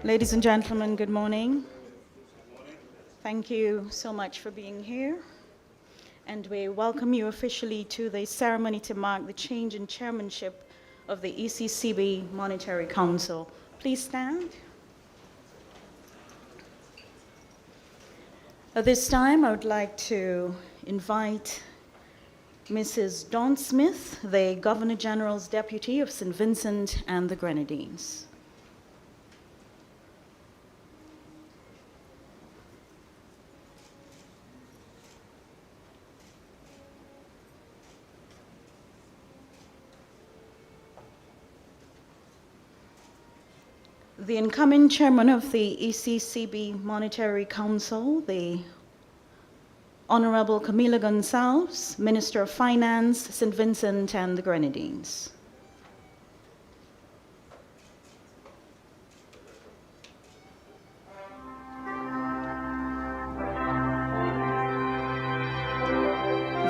Ladies and gentlemen, good morning. Thank you so much for being here. And we welcome you officially to the ceremony to mark the change in chairmanship of the ECCB Monetary Council. Please stand. At this time, I would like to invite Mrs. Dawn Smith, the Governor General's Deputy of St. Vincent and the Grenadines. The incoming chairman of the ECCB Monetary Council, the Honorable Camila Gonçalves, Minister of Finance, St. Vincent and the Grenadines.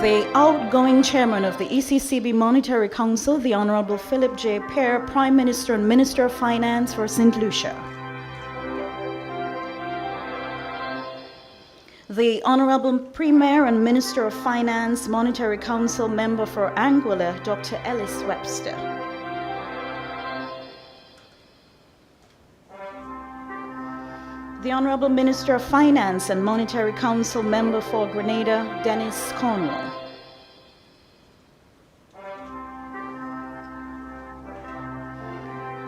The outgoing chairman of the ECCB Monetary Council, the Honorable Philip J. Pear, Prime Minister and Minister of Finance for St. Lucia. The Honorable Premier and Minister of Finance, Monetary Council Member for Anguilla, Dr. Ellis Webster. The Honorable Minister of Finance and Monetary Council Member for Grenada, Dennis Cornwall.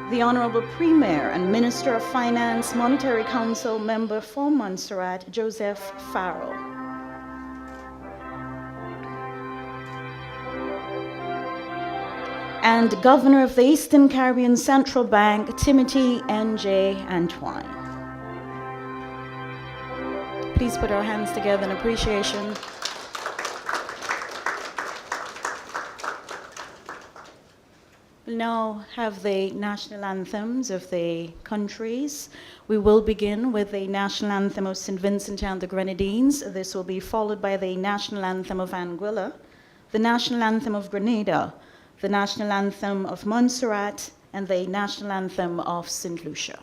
The Honorable Premier and Minister of Finance, Monetary Council Member for Montserrat, Joseph Farrell. And Governor of the Eastern Caribbean Central Bank, Timothy N.J. Antoine. Please put our hands together in appreciation. We'll now have the national anthems of the countries. We will begin with the national anthem of St. Vincent and the Grenadines. This will be followed by the national anthem of Anguilla, the national anthem of Grenada, the national anthem of Montserrat, and the national anthem of St. Lucia.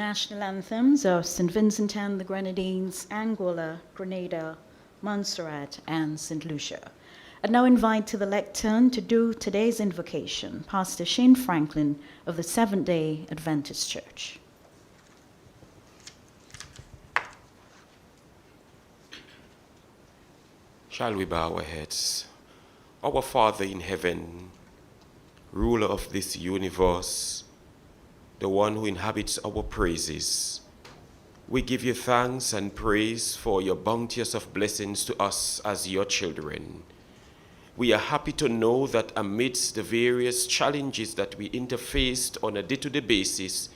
national anthems of St. Vincent and the Grenadines, Anguilla, Grenada, Montserrat, and St. Lucia. I now invite to the lectern to do today's invocation, Pastor Shane Franklin of the Seventh-day Adventist Church. Shall we bow our heads? Our Father in heaven, ruler of this universe, the one who inhabits our praises, we give you thanks and praise for your bounteous of blessings to us as your children. We are happy to know that amidst the various challenges that we interfaced on a day-to-day basis,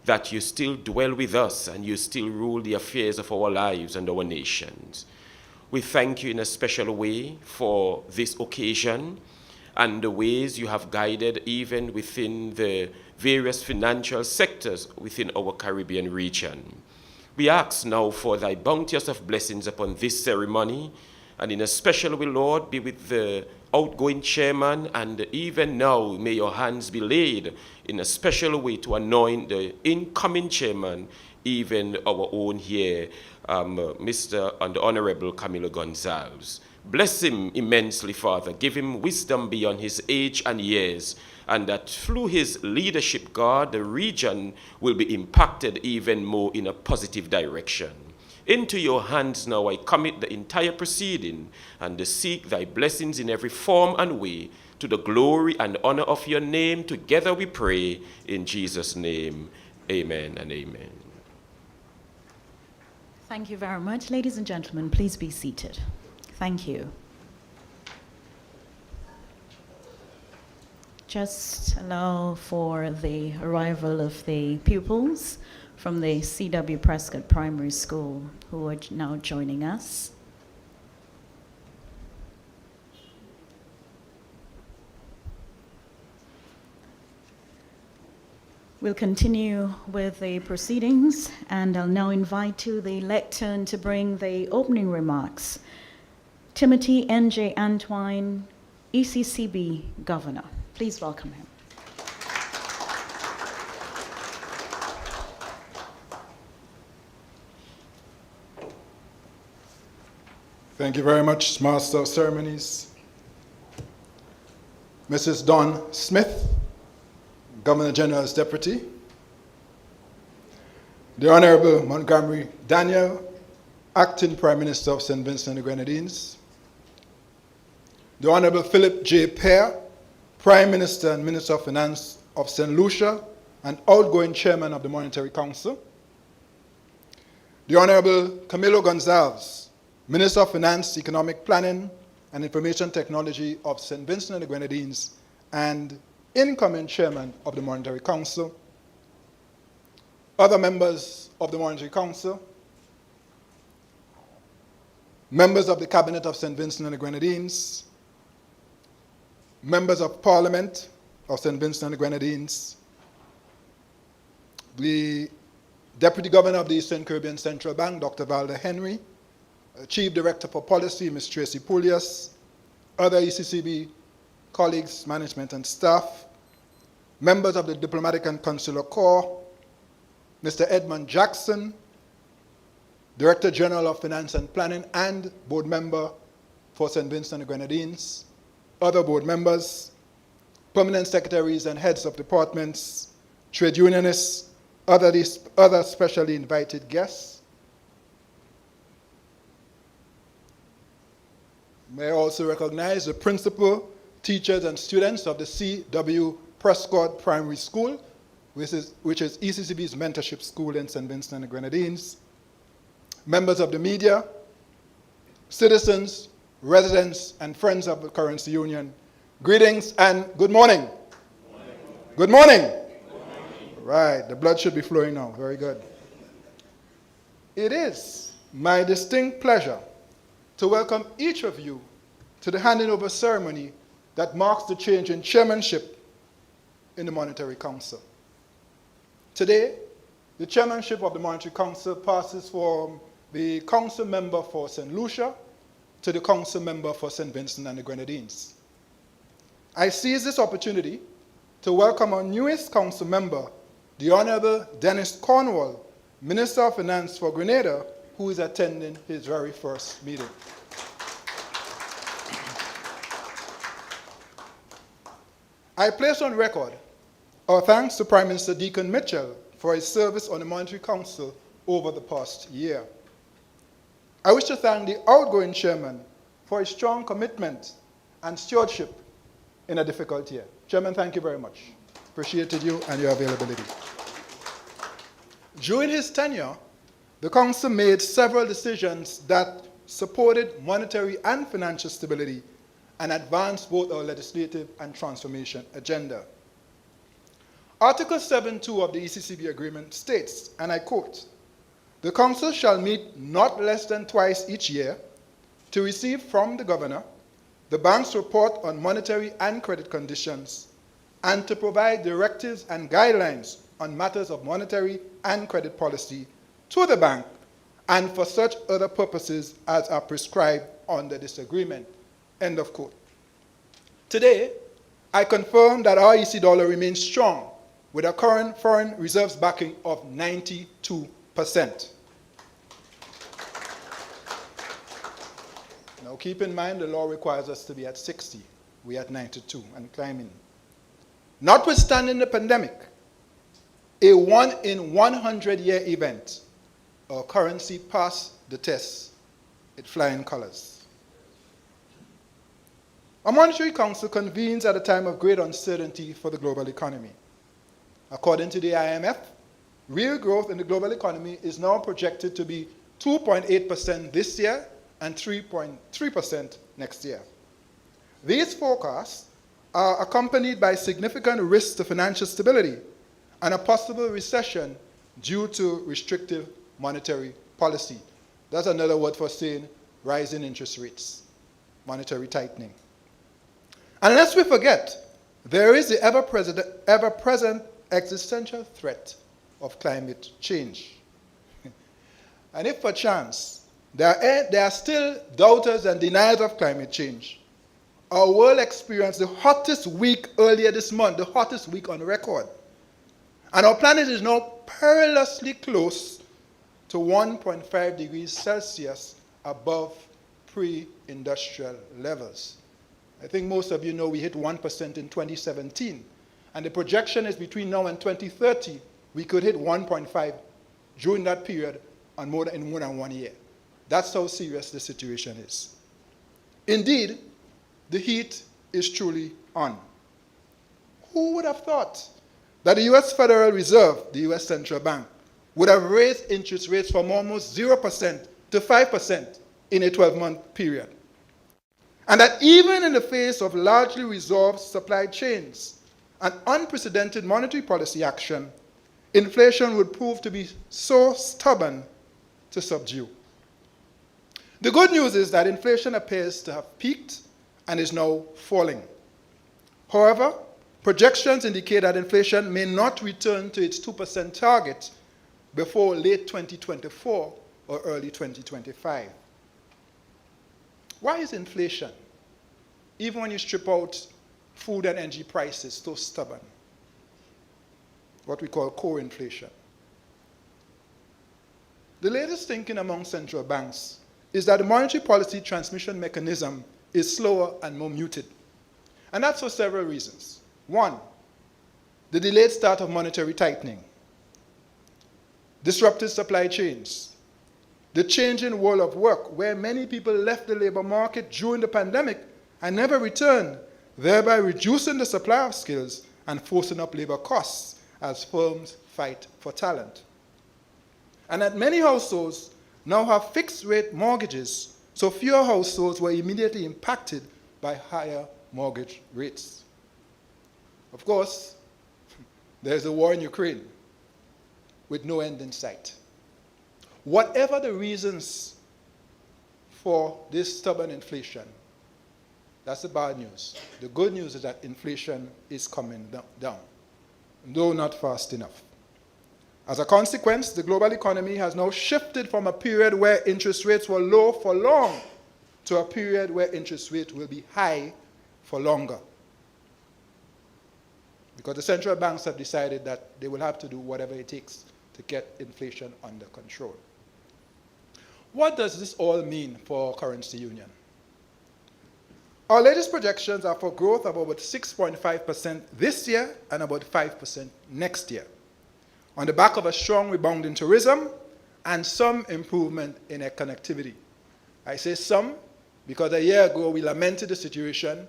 that you still dwell with us and you still rule the affairs of our lives and our nations. We thank you in a special way for this occasion and the ways you have guided even within the various financial sectors within our Caribbean region. We ask now for thy bounteous of blessings upon this ceremony, and in a special way, Lord, be with the outgoing chairman, and even now may your hands be laid in a special way to anoint the incoming chairman, even our own here, Mr. and the Honorable Camilo Gonzalez. Bless him immensely, Father. Give him wisdom beyond his age and years, and that through his leadership, God, the region will be impacted even more in a positive direction. Into your hands now I commit the entire proceeding, and to seek thy blessings in every form and way, to the glory and honor of your name. Together we pray in Jesus' name. Amen and amen. Thank you very much. Ladies and gentlemen, please be seated. Thank you. Just allow for the arrival of the pupils from the C.W. Prescott Primary School who are now joining us. We'll continue with the proceedings, and I'll now invite to the lectern to bring the opening remarks, Timothy N.J. Antwine, ECCB Governor. Please welcome him. Thank you very much, Master of Ceremonies. Mrs. Dawn Smith, Governor General's Deputy. The Honorable Montgomery Daniel, Acting Prime Minister of St. Vincent and the Grenadines. The Honorable Philip J. Pear, Prime Minister and Minister of Finance of St. Lucia and outgoing Chairman of the Monetary Council. The Honorable Camilo Gonzalez, Minister of Finance, Economic Planning and Information Technology of St. Vincent and the Grenadines and incoming Chairman of the Monetary Council. Other members of the Monetary Council, members of the Cabinet of St. Vincent and the Grenadines, members of Parliament of St. Vincent and the Grenadines, the Deputy Governor of the Eastern Caribbean Central Bank, Dr. Valda Henry, Chief Director for Policy, Ms. Tracy Poulias, other ECCB colleagues, management and staff, members of the Diplomatic and Consular Corps, Mr. Edmund Jackson, Director General of Finance and Planning and board member for St. Vincent and the Grenadines, other board members, permanent secretaries and heads of departments, trade unionists, other specially invited guests. May I also recognize the principal, teachers, and students of the C.W. Prescott Primary School, which is ECCB's mentorship school in St. Vincent and the Grenadines, members of the media, citizens, residents, and friends of the Currency Union. Greetings and good morning. Good morning. Good morning. Right, the blood should be flowing now. Very good. It is my distinct pleasure to welcome each of you to the handing over ceremony that marks the change in chairmanship in the Monetary Council. Today, the chairmanship of the Monetary Council passes from the council member for St. Lucia to the council member for St. Vincent and the Grenadines. I seize this opportunity to welcome our newest council member, the Honorable Dennis Cornwall, Minister of Finance for Grenada, who is attending his very first meeting. I place on record our thanks to Prime Minister Deacon Mitchell for his service on the Monetary Council over the past year. I wish to thank the outgoing chairman for his strong commitment and stewardship in a difficult year. Chairman, thank you very much. Appreciated you and your availability. During his tenure, the Council made several decisions that supported monetary and financial stability and advanced both our legislative and transformation agenda. Article 7.2 of the ECCB agreement states, and I quote, "The Council shall meet not less than twice each year to receive from the Governor the Bank's report on monetary and credit conditions and to provide directives and guidelines on matters of monetary and credit policy to the Bank and for such other purposes as are prescribed under this agreement." End of quote. Today, I confirm that our EC dollar remains strong with a current foreign reserves backing of 92%. Now keep in mind the law requires us to be at 60. We're at 92 and climbing. Notwithstanding the pandemic, a 1 in 100-year event, our currency passed the test with flying colors. A monetary council convenes at a time of great uncertainty for the global economy. According to the IMF, real growth in the global economy is now projected to be 2.8% this year and 3.3% next year. These forecasts are accompanied by significant risks to financial stability and a possible recession due to restrictive monetary policy. That's another word for saying rising interest rates, monetary tightening. And lest we forget, there is the ever-present existential threat of climate change. And if perchance there are still doubters and deniers of climate change, our world experienced the hottest week earlier this month, the hottest week on record. And our planet is now perilously close to 1.5 degrees Celsius above pre-industrial levels. I think most of you know we hit 1% in 2017. And the projection is between now and 2030, we could hit 1.5 during that period in more than 1 year. That's how serious the situation is. Indeed, the heat is truly on. Who would have thought that the US Federal Reserve, the US Central Bank, would have raised interest rates from almost 0% to 5% in a 12-month period? And that even in the face of largely resolved supply chains and unprecedented monetary policy action, inflation would prove to be so stubborn to subdue. The good news is that inflation appears to have peaked and is now falling. However, projections indicate that inflation may not return to its 2% target before late 2024 or early 2025. Why is inflation, even when you strip out food and energy prices, so stubborn? What we call core inflation. The latest thinking among central banks is that the monetary policy transmission mechanism is slower and more muted. And that's for several reasons. One, the delayed start of monetary tightening, disrupted supply chains, the changing world of work, where many people left the labor market during the pandemic and never returned, thereby reducing the supply of skills and forcing up labor costs as firms fight for talent. And that many households now have fixed-rate mortgages, so fewer households were immediately impacted by higher mortgage rates. Of course, there's a war in Ukraine with no end in sight. Whatever the reasons for this stubborn inflation, that's the bad news. The good news is that inflation is coming down, though not fast enough. As a consequence, the global economy has now shifted from a period where interest rates were low for long to a period where interest rates will be high for longer. because the central banks have decided that they will have to do whatever it takes to get inflation under control. What does this all mean for our currency union? Our latest projections are for growth of about 6.5% this year and about 5% next year, on the back of a strong rebound in tourism and some improvement in air connectivity. I say some because a year ago we lamented the situation.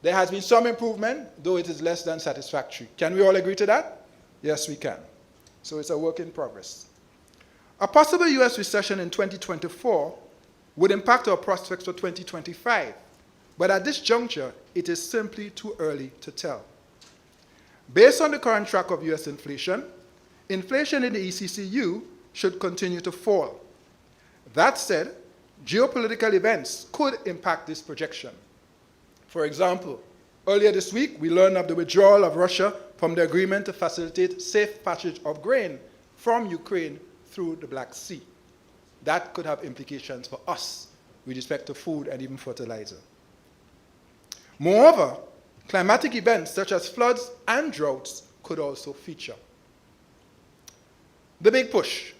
There has been some improvement, though it is less than satisfactory. Can we all agree to that? Yes, we can. So it's a work in progress. A possible US recession in 2024 would impact our prospects for 2025, but at this juncture, it is simply too early to tell. Based on the current track of US inflation in the ECCU should continue to fall. That said, geopolitical events could impact this projection. For example, earlier this week, we learned of the withdrawal of Russia from the agreement to facilitate safe passage of grain from Ukraine through the Black Sea. That could have implications for us with respect to food and even fertilizer. Moreover, climatic events such as floods and droughts could also feature. The big push.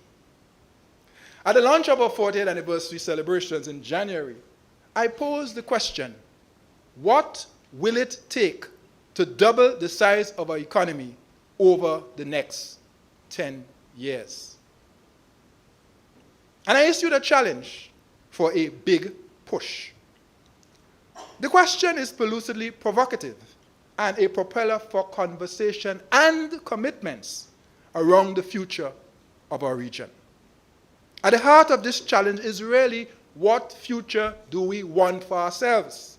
At the launch of our 40th anniversary celebrations in January, I posed the question, what will it take to double the size of our economy over the next 10 years? And I issued a challenge for a big push. The question is pellucidly provocative and a propeller for conversation and commitments around the future of our region. At the heart of this challenge is really, what future do we want for ourselves?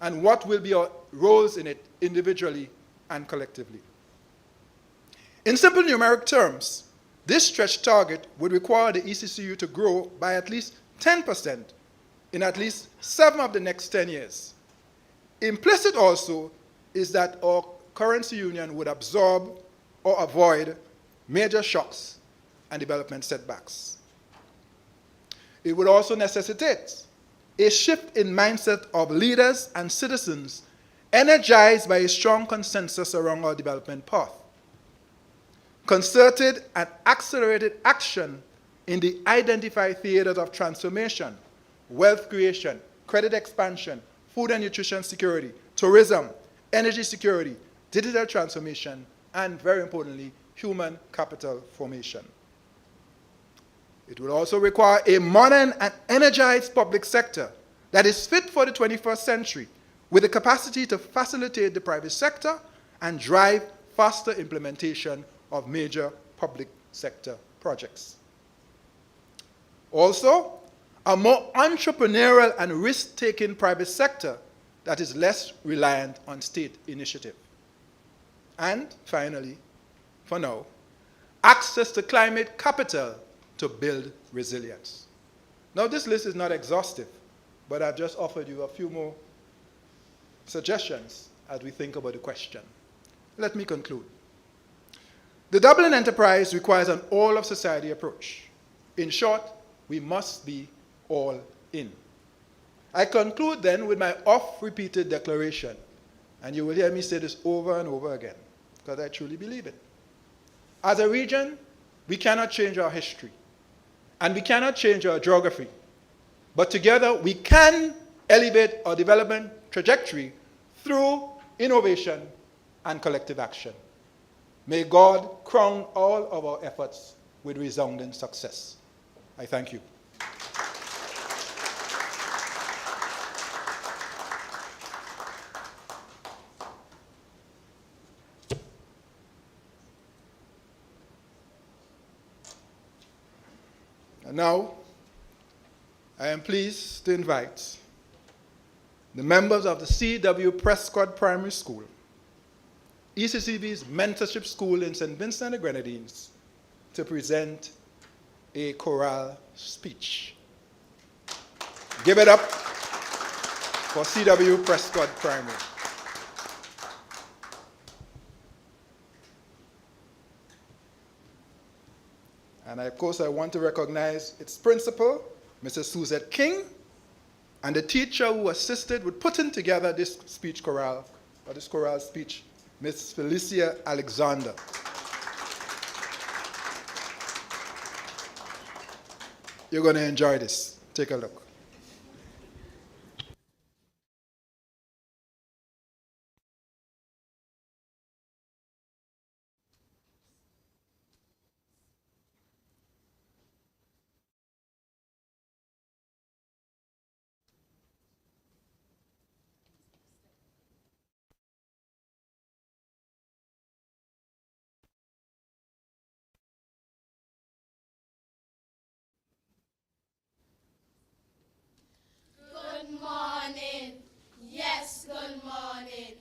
And what will be our roles in it individually and collectively? In simple numeric terms, this stretch target would require the ECCU to grow by at least 10% in at least 7 of the next 10 years. Implicit also is that our currency union would absorb or avoid major shocks and development setbacks. It would also necessitate a shift in mindset of leaders and citizens energized by a strong consensus around our development path. Concerted and accelerated action in the identified theaters of transformation, wealth creation, credit expansion, food and nutrition security, tourism, energy security, digital transformation, and very importantly, human capital formation. It will also require a modern and energized public sector that is fit for the 21st century, with the capacity to facilitate the private sector and drive faster implementation of major public sector projects. Also, a more entrepreneurial and risk-taking private sector that is less reliant on state initiative. And finally, for now, access to climate capital to build resilience. Now, this list is not exhaustive, but I've just offered you a few more suggestions as we think about the question. Let me conclude. The Dublin enterprise requires an all-of-society approach. In short, we must be all in. I conclude then with my oft-repeated declaration, and you will hear me say this over and over again, because I truly believe it. As a region, we cannot change our history, and we cannot change our geography, but together we can elevate our development trajectory through innovation and collective action. May God crown all of our efforts with resounding success. I thank you. And now, I am pleased to invite the members of the C.W. Prescott Primary School, ECCB's mentorship school in St. Vincent and the Grenadines, to present a choral speech. Give it up for C.W. Prescott Primary. And of course, I want to recognize its principal, Mrs. Suzette King, and the teacher who assisted with putting together this speech choral, or this choral speech Miss Felicia Alexander. You're going to enjoy this. Take a look. Good morning. Yes, good morning.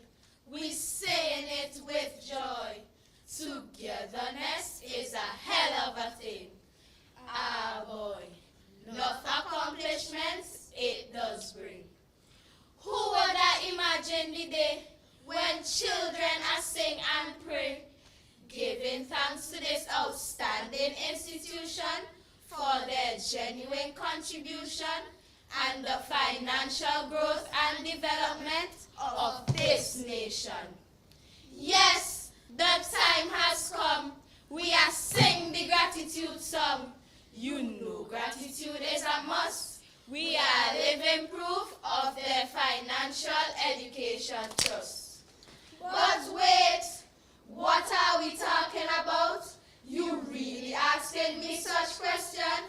We saying it with joy. Togetherness is a hell of a thing. Ah boy, enough accomplishments it does bring. Who would have imagined the day when children are sing and pray, giving thanks to this outstanding institution for their genuine contribution and the financial growth and development of this nation. Yes, the time has come. We are sing the gratitude song. You know gratitude is a must. We are living proof of their financial education trust. But wait, what are we talking about? You really asking me such questions?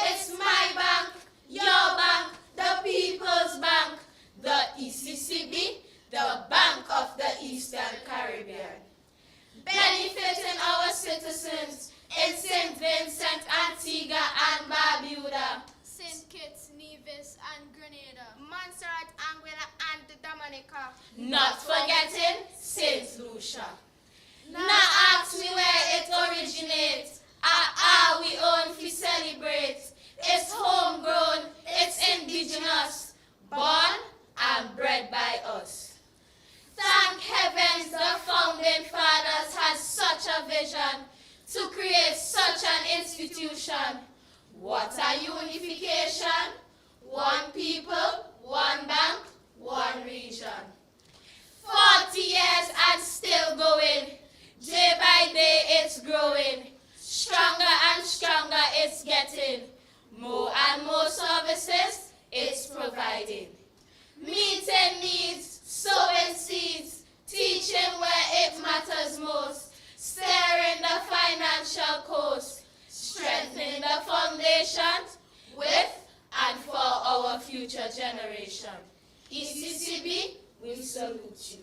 It's my bank, your bank, the People's Bank, the ECCB, the Bank of the Eastern Caribbean. Benefiting our citizens in St. Vincent, Antigua and Barbuda, St. Kitts, Nevis, and Grenada, Montserrat, Anguilla, and Dominica. not forgetting St. Lucia. Now ask me where it originates, are we own to celebrate. It's homegrown, it's indigenous, born and bred by us. Thank heavens the founding fathers had such a vision to create such an institution. What a unification! One people, one bank, one region. 40 years and still going. Day by day it's growing. Stronger and stronger it's getting. More and more services it's providing. Meeting needs, sowing seeds, teaching where it matters most, steering the financial course, strengthening the foundations with and for our future generation. ECCB, we salute you.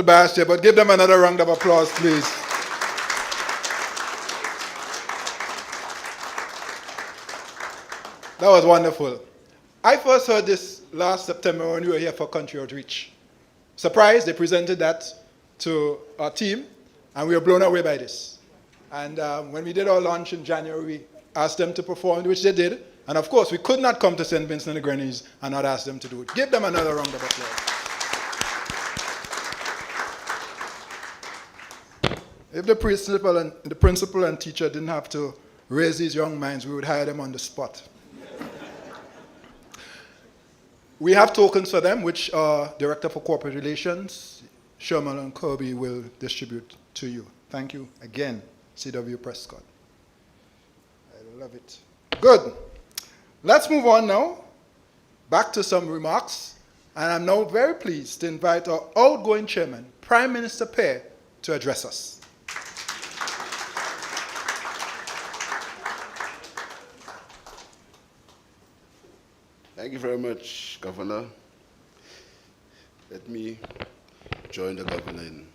Bastia, but give them another round of applause, please. That was wonderful. I first heard this last September when we were here for country outreach. Surprised, they presented that to our team, and we were blown away by this. And when we did our launch in January, we asked them to perform, which they did. And of course, we could not come to St. Vincent and the Grenadines and not ask them to do it. Give them another round of applause. If the principal and teacher didn't have to raise these young minds, we would hire them on the spot. We have tokens for them, which our Director for Corporate Relations, Sherman and Kirby, will distribute to you. Thank you again, C.W. Prescott. I love it. Good. Let's move on now, back to some remarks. And I'm now very pleased to invite our outgoing chairman, Prime Minister Pear, to address us. Thank you very much, Governor. Let me join the Governor in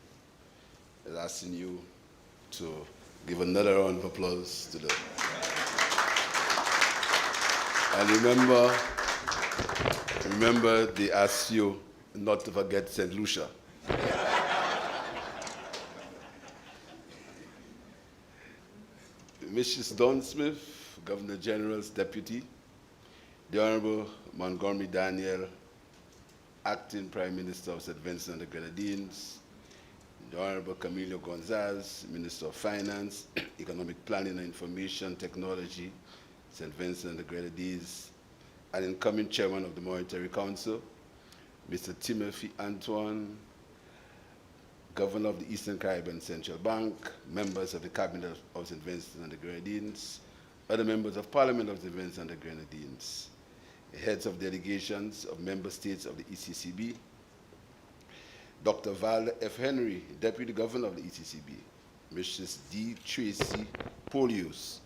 asking you to give another round of applause to them. And remember they asked you not to forget St. Lucia. Mrs. Dawn Smith, Governor General's Deputy, the Honorable Montgomery Daniel, Acting Prime Minister of St. Vincent and the Grenadines, the Honorable Camilo Gonzalez, Minister of Finance, Economic Planning and Information Technology, St. Vincent and the Grenadines, and incoming Chairman of the Monetary Council, Mr. Timothy Antoine, Governor of the Eastern Caribbean Central Bank, members of the Cabinet of St. Vincent and the Grenadines, other members of Parliament of St. Vincent and the Grenadines, heads of delegations of member states of the ECCB, Dr. Valda F. Henry, Deputy Governor of the ECCB, Mrs. D. Tracy Polius,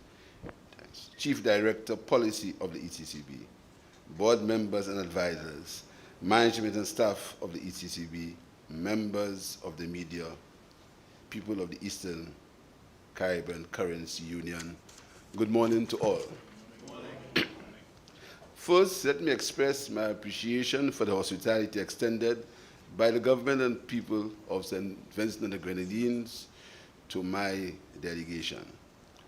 Chief Director Policy of the ECCB, board members and advisors, management and staff of the ECCB, members of the media, people of the Eastern Caribbean Currency Union. Good morning to all. First, let me express my appreciation for the hospitality extended by the government and people of St. Vincent and the Grenadines to my delegation.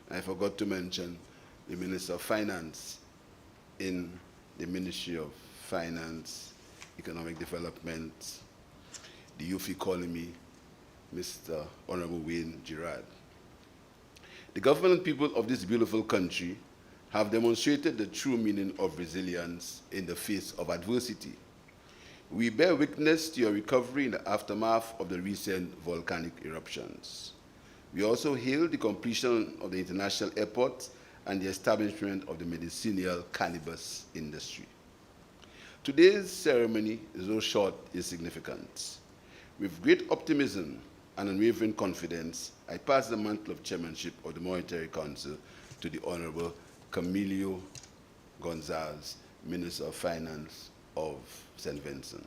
I forgot to mention the Minister of Finance in the Ministry of Finance, Economic Development, the Youth Economy, Mr. Honorable Wayne Girard. The government and people of this beautiful country have demonstrated the true meaning of resilience in the face of adversity. We bear witness to your recovery in the aftermath of the recent volcanic eruptions. We also hail the completion of the international airport and the establishment of the medicinal cannabis industry. Today's ceremony, though short, is significant. With great optimism and unwavering confidence, I pass the mantle of chairmanship of the Monetary Council to the Honorable Camilo Gonzalez, Minister of Finance of St. Vincent.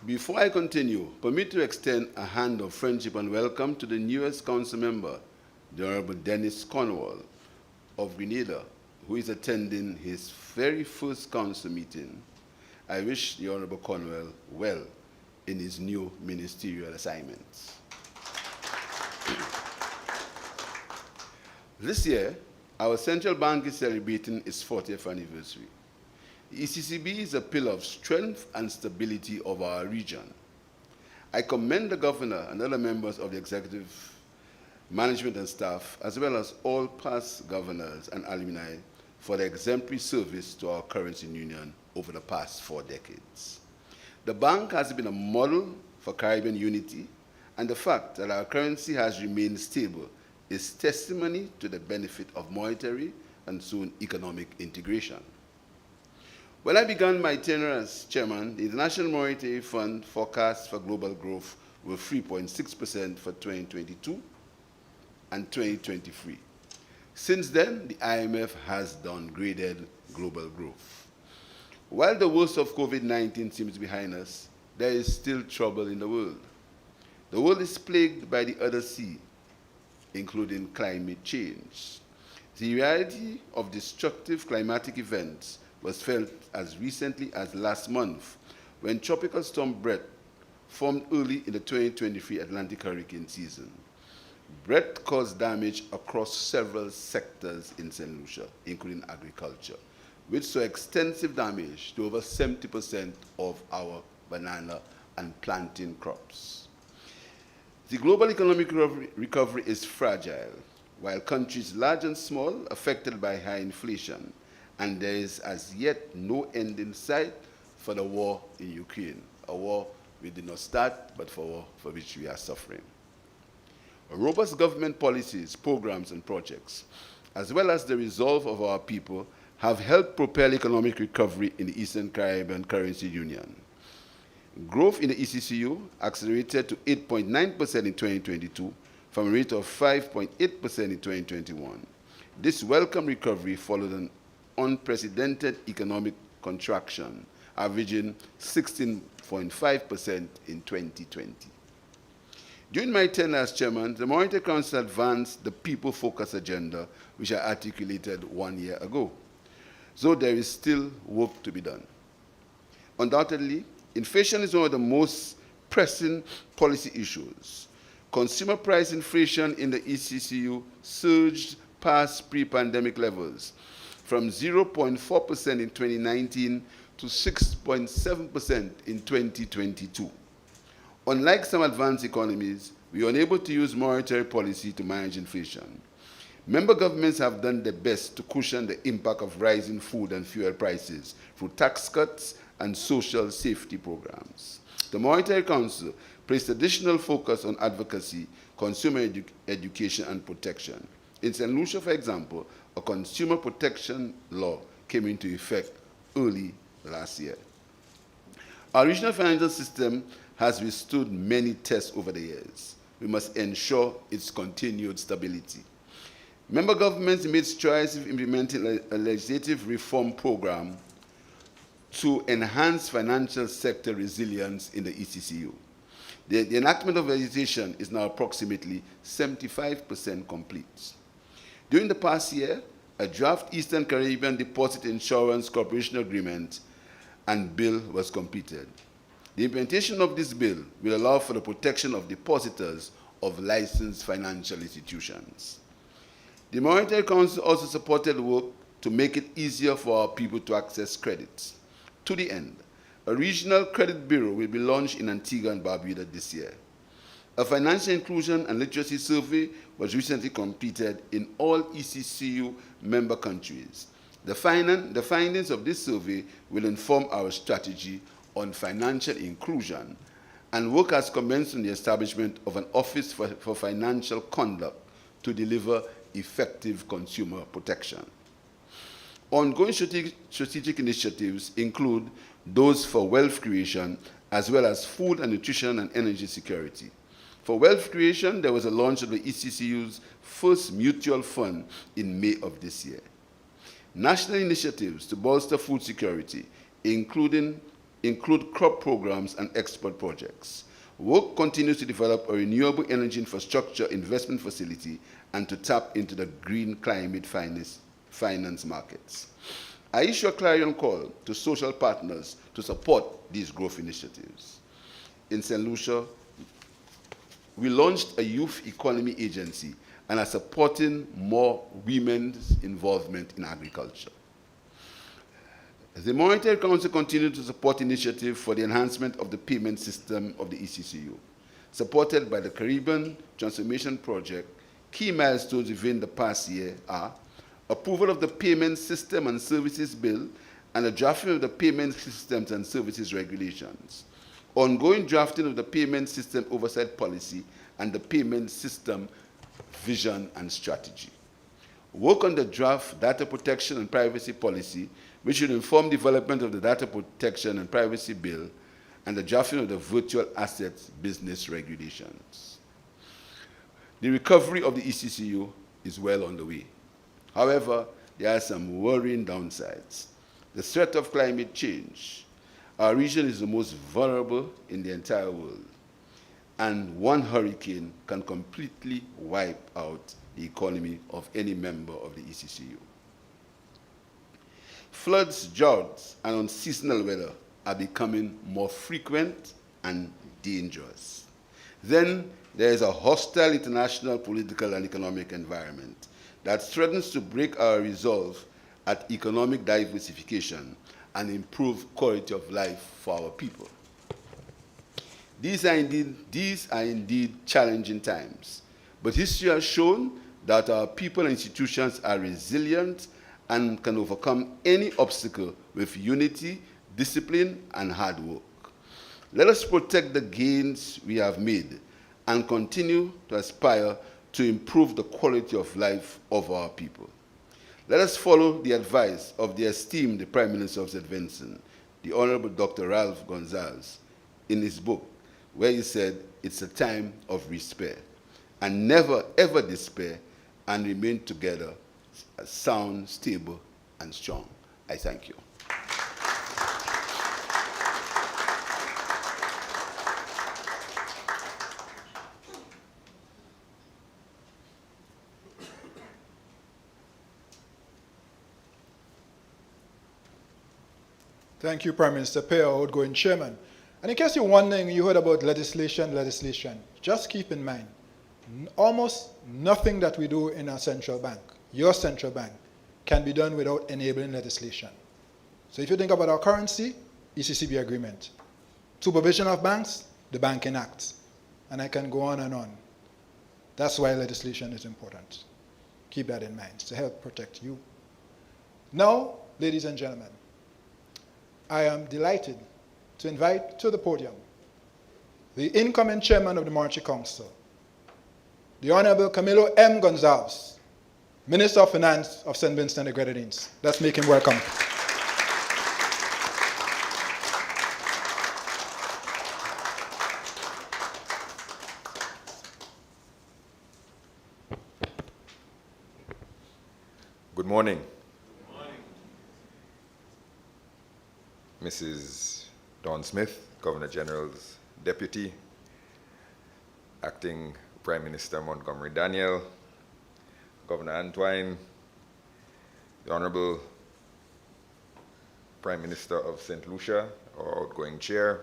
Before I continue, permit to extend a hand of friendship and welcome to the newest council member, the Honorable Dennis Cornwall of Grenada, who is attending his very first council meeting. I wish the Honorable Cornwall well in his new ministerial assignments. This year, our central bank is celebrating its 40th anniversary. The ECCB is a pillar of strength and stability of our region. I commend the governor and other members of the executive management and staff, as well as all past governors and alumni, for their exemplary service to our currency union over the past 4 decades. The bank has been a model for Caribbean unity, and the fact that our currency has remained stable is testimony to the benefit of monetary and soon economic integration. When I began my tenure as chairman, the International Monetary Fund forecasts for global growth were 3.6% for 2022 and 2023. Since then, the IMF has downgraded global growth. While the worst of COVID-19 seems behind us, there is still trouble in the world. The world is plagued by the other C, including climate change. The reality of destructive climatic events was felt as recently as last month, when Tropical Storm Brett formed early in the 2023 Atlantic hurricane season. Brett caused damage across several sectors in St. Lucia, including agriculture, which saw extensive damage to over 70% of our banana and plantain crops. The global economic recovery is fragile, while countries large and small affected by high inflation, and there is as yet no end in sight for the war in Ukraine, a war we did not start, but for which we are suffering. Robust government policies, programs, and projects, as well as the resolve of our people, have helped propel economic recovery in the Eastern Caribbean Currency Union. Growth in the ECCU accelerated to 8.9% in 2022 from a rate of 5.8% in 2021. This welcome recovery followed an unprecedented economic contraction, averaging 16.5% in 2020. During my tenure as chairman, the Monetary Council advanced the people-focused agenda, which I articulated 1 year ago. So there is still work to be done. Undoubtedly, inflation is one of the most pressing policy issues. Consumer price inflation in the ECCU surged past pre-pandemic levels, from 0.4% in 2019 to 6.7% in 2022. Unlike some advanced economies, we are unable to use monetary policy to manage inflation. Member governments have done their best to cushion the impact of rising food and fuel prices through tax cuts and social safety programs. The Monetary Council placed additional focus on advocacy, consumer education, and protection. In St. Lucia, for example, a consumer protection law came into effect early last year. Our regional financial system has withstood many tests over the years. We must ensure its continued stability. Member governments made strides in implementing a legislative reform program to enhance financial sector resilience in the ECCU. The enactment of legislation is now approximately 75% complete. During the past year, a draft Eastern Caribbean Deposit Insurance Corporation Agreement and bill was completed. The implementation of this bill will allow for the protection of depositors of licensed financial institutions. The Monetary Council also supported work to make it easier for our people to access credit. To the end, a regional credit bureau will be launched in Antigua and Barbuda this year. A financial inclusion and literacy survey was recently completed in all ECCU member countries. The findings of this survey will inform our strategy on financial inclusion, and work has commenced on the establishment of an Office for Financial Conduct to deliver effective consumer protection. Ongoing strategic initiatives include those for wealth creation, as well as food and nutrition and energy security. For wealth creation, there was a launch of the ECCU's first mutual fund in May of this year. National initiatives to bolster food security include crop programs and export projects. Work continues to develop a renewable energy infrastructure investment facility and to tap into the green climate finance markets. I issue a clarion call to social partners to support these growth initiatives. In St. Lucia, we launched a youth economy agency and are supporting more women's involvement in agriculture. The Monetary Council continued to support initiatives for the enhancement of the payment system of the ECCU. Supported by the Caribbean Transformation Project, key milestones within the past year are approval of the Payment System and Services Bill and the drafting of the Payment Systems and Services Regulations, ongoing drafting of the Payment System Oversight Policy and the Payment System Vision and Strategy. Work on the draft Data Protection and Privacy Policy, which should inform development of the Data Protection and Privacy Bill and the drafting of the Virtual Assets Business Regulations. The recovery of the ECCU is well on the way. However, there are some worrying downsides. The threat of climate change. Our region is the most vulnerable in the entire world, and one hurricane can completely wipe out the economy of any member of the ECCU. Floods, droughts, and unseasonal weather are becoming more frequent and dangerous. Then there is a hostile international political and economic environment that threatens to break our resolve at economic diversification and improve quality of life for our people. These are indeed challenging times, but history has shown that our people and institutions are resilient and can overcome any obstacle with unity, discipline, and hard work. Let us protect the gains we have made and continue to aspire to improve the quality of life of our people. Let us follow the advice of the esteemed Prime Minister of St. Vincent, the Honorable Dr. Ralph Gonzalez, in his book, where he said, it's a time of despair, and never ever despair, and remain together, sound, stable, and strong. I thank you. Thank you, Prime Minister Pei, our outgoing chairman. And in case you're wondering, you heard about legislation, just keep in mind, almost nothing that we do in our central bank, your central bank, can be done without enabling legislation. So if you think about our currency, ECCB agreement. Supervision of banks, the Banking Act. And I can go on and on. That's why legislation is important. Keep that in mind, to help protect you. Now, ladies and gentlemen, I am delighted to invite to the podium the incoming chairman of the Monetary Council, the Honorable Camilo M. Gonzalez, Minister of Finance of St. Vincent and the Grenadines. Let's make him welcome. Good morning. Mrs. Dawn Smith, Governor General's Deputy, Acting Prime Minister Montgomery Daniel, Governor Antwine, the Honorable Prime Minister of St. Lucia, our outgoing chair,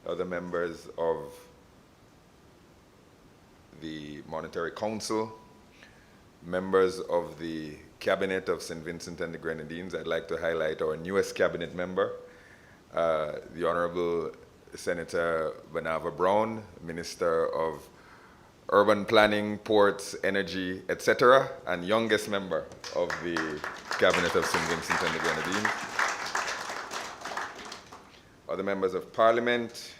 other members of the Monetary Council, members of the Cabinet of St. Vincent and the Grenadines. I'd like to highlight our newest cabinet member, the Honorable Senator Banava Brown, Minister of Urban Planning, Ports, Energy, etc., and youngest member of the Cabinet of St. Vincent and the Grenadines. Other members of Parliament,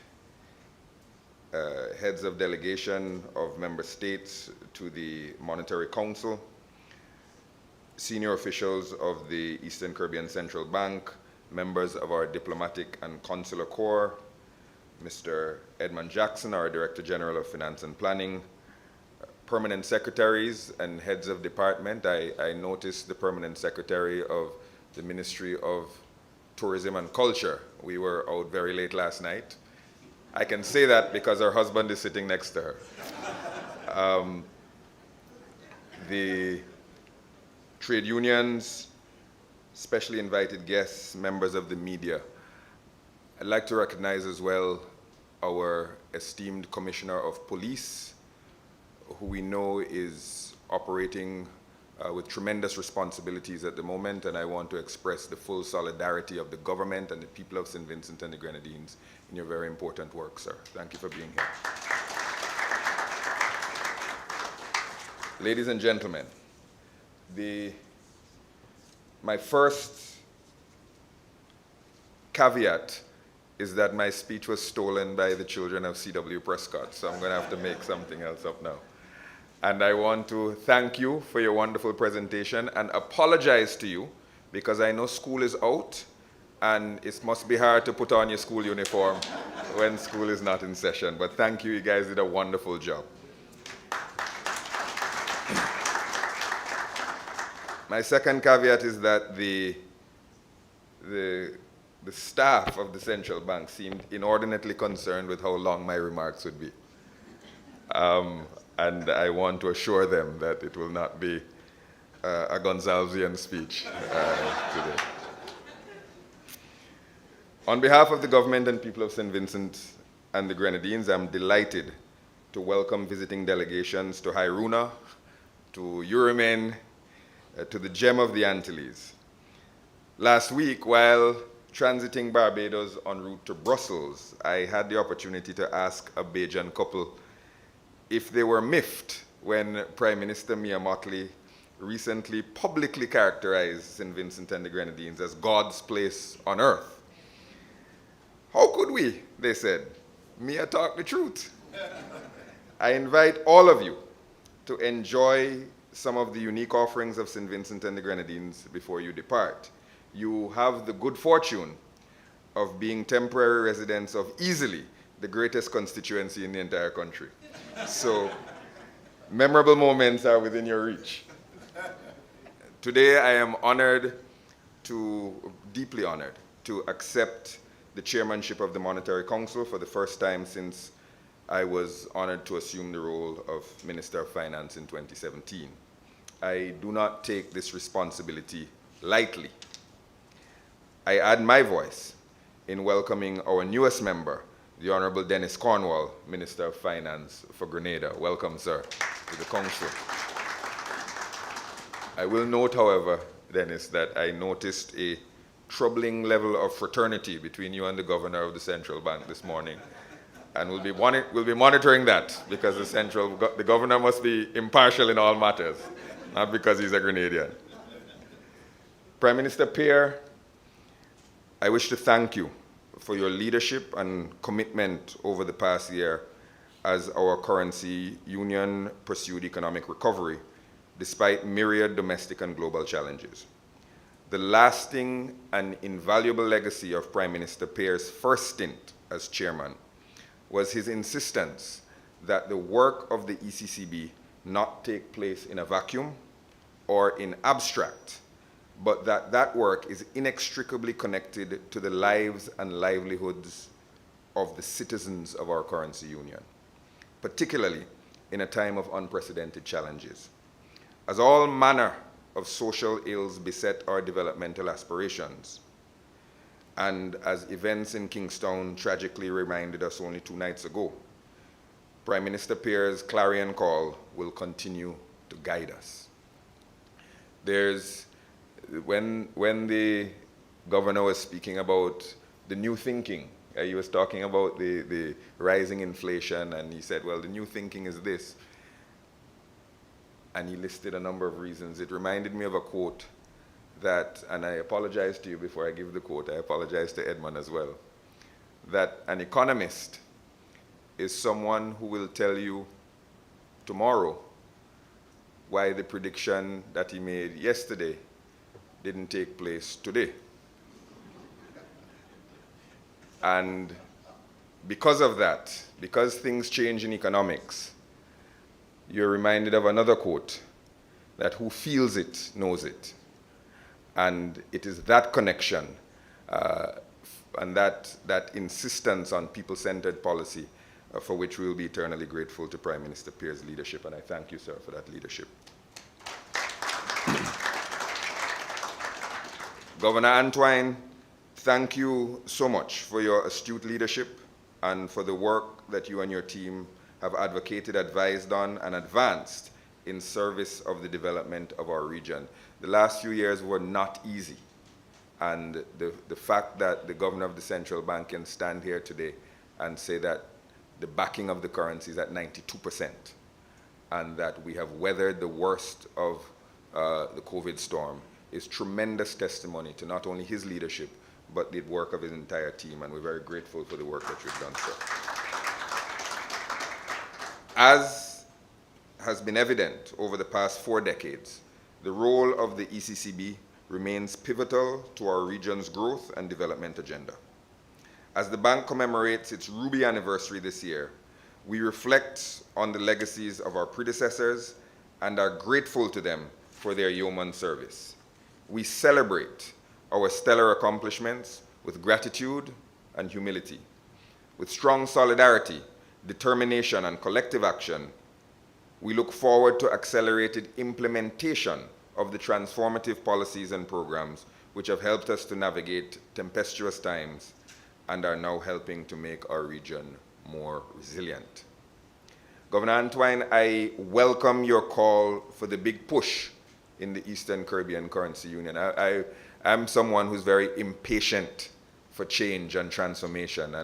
heads of delegation of member states to the Monetary Council, senior officials of the Eastern Caribbean Central Bank, members of our diplomatic and consular corps, Mr. Edmund Jackson, our Director General of Finance and Planning, permanent secretaries and heads of department. I noticed the permanent secretary of the Ministry of Tourism and Culture. We were out very late last night. I can say that because her husband is sitting next to her. The trade unions, specially invited guests, members of the media. I'd like to recognize as well our esteemed Commissioner of Police, who we know is operating with tremendous responsibilities at the moment, and I want to express the full solidarity of the government and the people of St. Vincent and the Grenadines in your very important work, sir. Thank you for being here. Ladies and gentlemen, my first caveat is that my speech was stolen by the children of C.W. Prescott, so I'm going to have to make something else up now. And I want to thank you for your wonderful presentation and apologize to you because I know school is out and it must be hard to put on your school uniform when school is not in session. But thank you, you guys did a wonderful job. My second caveat is that the staff of the central bank seemed inordinately concerned with how long my remarks would be. And I want to assure them that it will not be a Gonzalesian speech today. On behalf of the government and people of St. Vincent and the Grenadines, I'm delighted to welcome visiting delegations to Hairuna, to Urimen, to the gem of the Antilles. Last week, while transiting Barbados en route to Brussels, I had the opportunity to ask a Bajan couple if they were miffed when Prime Minister Mia Mottley recently publicly characterized St. Vincent and the Grenadines as God's place on earth. How could we, they said. Mia talked the truth. I invite all of you to enjoy some of the unique offerings of St. Vincent and the Grenadines before you depart. You have the good fortune of being temporary residents of easily the greatest constituency in the entire country. So, memorable moments are within your reach. Today, I am deeply honored to accept the chairmanship of the Monetary Council for the first time since I was honored to assume the role of Minister of Finance in 2017. I do not take this responsibility lightly. I add my voice in welcoming our newest member, the Honorable Dennis Cornwall, Minister of Finance for Grenada. Welcome, sir, to the Council. I will note, however, Dennis, that I noticed a troubling level of fraternity between you and the governor of the central bank this morning. And we'll be monitoring that, because the governor must be impartial in all matters, not because he's a Grenadian. Prime Minister Pierre, I wish to thank you for your leadership and commitment over the past year as our currency union pursued economic recovery, despite myriad domestic and global challenges. The lasting and invaluable legacy of Prime Minister Pierre's first stint as chairman was his insistence that the work of the ECCB not take place in a vacuum or in abstract, but that work is inextricably connected to the lives and livelihoods of the citizens of our currency union, particularly in a time of unprecedented challenges. As all manner of social ills beset our developmental aspirations, and as events in Kingstown tragically reminded us only 2 nights ago, Prime Minister Pierre's clarion call will continue to guide us. When the governor was speaking about the new thinking, he was talking about the rising inflation, and he said, well, the new thinking is this. And he listed a number of reasons. It reminded me of a quote that, and I apologize to you before I give the quote, I apologize to Edmund as well, that an economist is someone who will tell you tomorrow why the prediction that he made yesterday didn't take place today. And because of that, because things change in economics, you're reminded of another quote, that who feels it knows it. And it is that connection and that insistence on people-centered policy for which we will be eternally grateful to Prime Minister Pierre's leadership, and I thank you, sir, for that leadership. Governor Antoine, thank you so much for your astute leadership and for the work that you and your team have advocated, advised on, and advanced in service of the development of our region. The last few years were not easy, and the fact that the governor of the central bank can stand here today and say that the backing of the currency is at 92%, and that we have weathered the worst of the COVID storm is tremendous testimony to not only his leadership, but the work of his entire team, and we're very grateful for the work that you've done, sir. As has been evident over the past 4 decades, the role of the ECCB remains pivotal to our region's growth and development agenda. As the bank commemorates its Ruby anniversary this year, we reflect on the legacies of our predecessors and are grateful to them for their yeoman service. We celebrate our stellar accomplishments with gratitude and humility. With strong solidarity, determination, and collective action, we look forward to accelerated implementation of the transformative policies and programs which have helped us to navigate tempestuous times and are now helping to make our region more resilient. Governor Antoine, I welcome your call for the big push in the Eastern Caribbean Currency Union. I'm someone who's very impatient for change and transformation,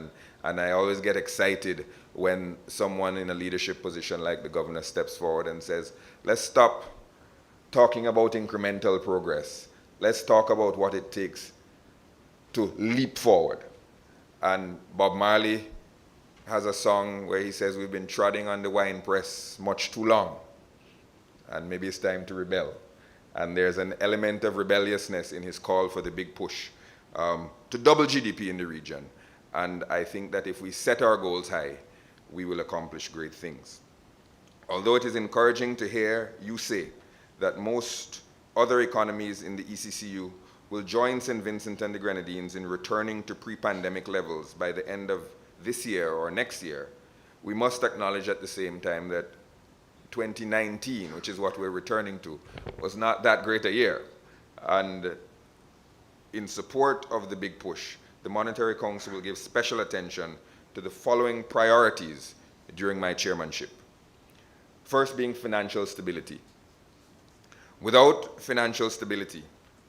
and I always get excited when someone in a leadership position like the governor steps forward and says, let's stop talking about incremental progress. Let's talk about what it takes to leap forward. And Bob Marley has a song where he says, we've been treading on the wine press much too long, and maybe it's time to rebel. And there's an element of rebelliousness in his call for the big push to double GDP in the region. And I think that if we set our goals high, we will accomplish great things. Although it is encouraging to hear you say that most other economies in the ECCU will join St. Vincent and the Grenadines in returning to pre-pandemic levels by the end of this year or next year, we must acknowledge at the same time that 2019, which is what we're returning to, was not that great a year. And in support of the big push, the Monetary Council will give special attention to the following priorities during my chairmanship. First being financial stability. Without financial stability,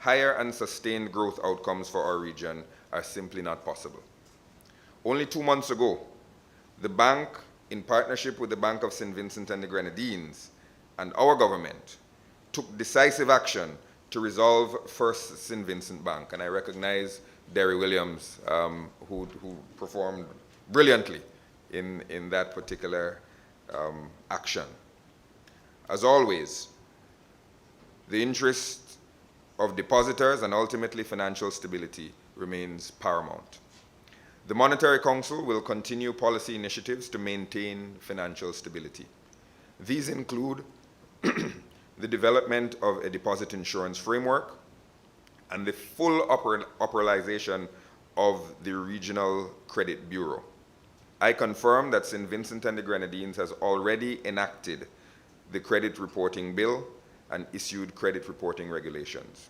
higher and sustained growth outcomes for our region are simply not possible. Only 2 months ago, the bank, in partnership with the Bank of St. Vincent and the Grenadines and our government, took decisive action to resolve First St. Vincent Bank. And I recognize Derry Williams, who performed brilliantly in that particular action. As always, the interest of depositors and ultimately financial stability remains paramount. The Monetary Council will continue policy initiatives to maintain financial stability. These include the development of a deposit insurance framework and the full operationalization of the Regional Credit Bureau. I confirm that St. Vincent and the Grenadines has already enacted the credit reporting bill and issued credit reporting regulations.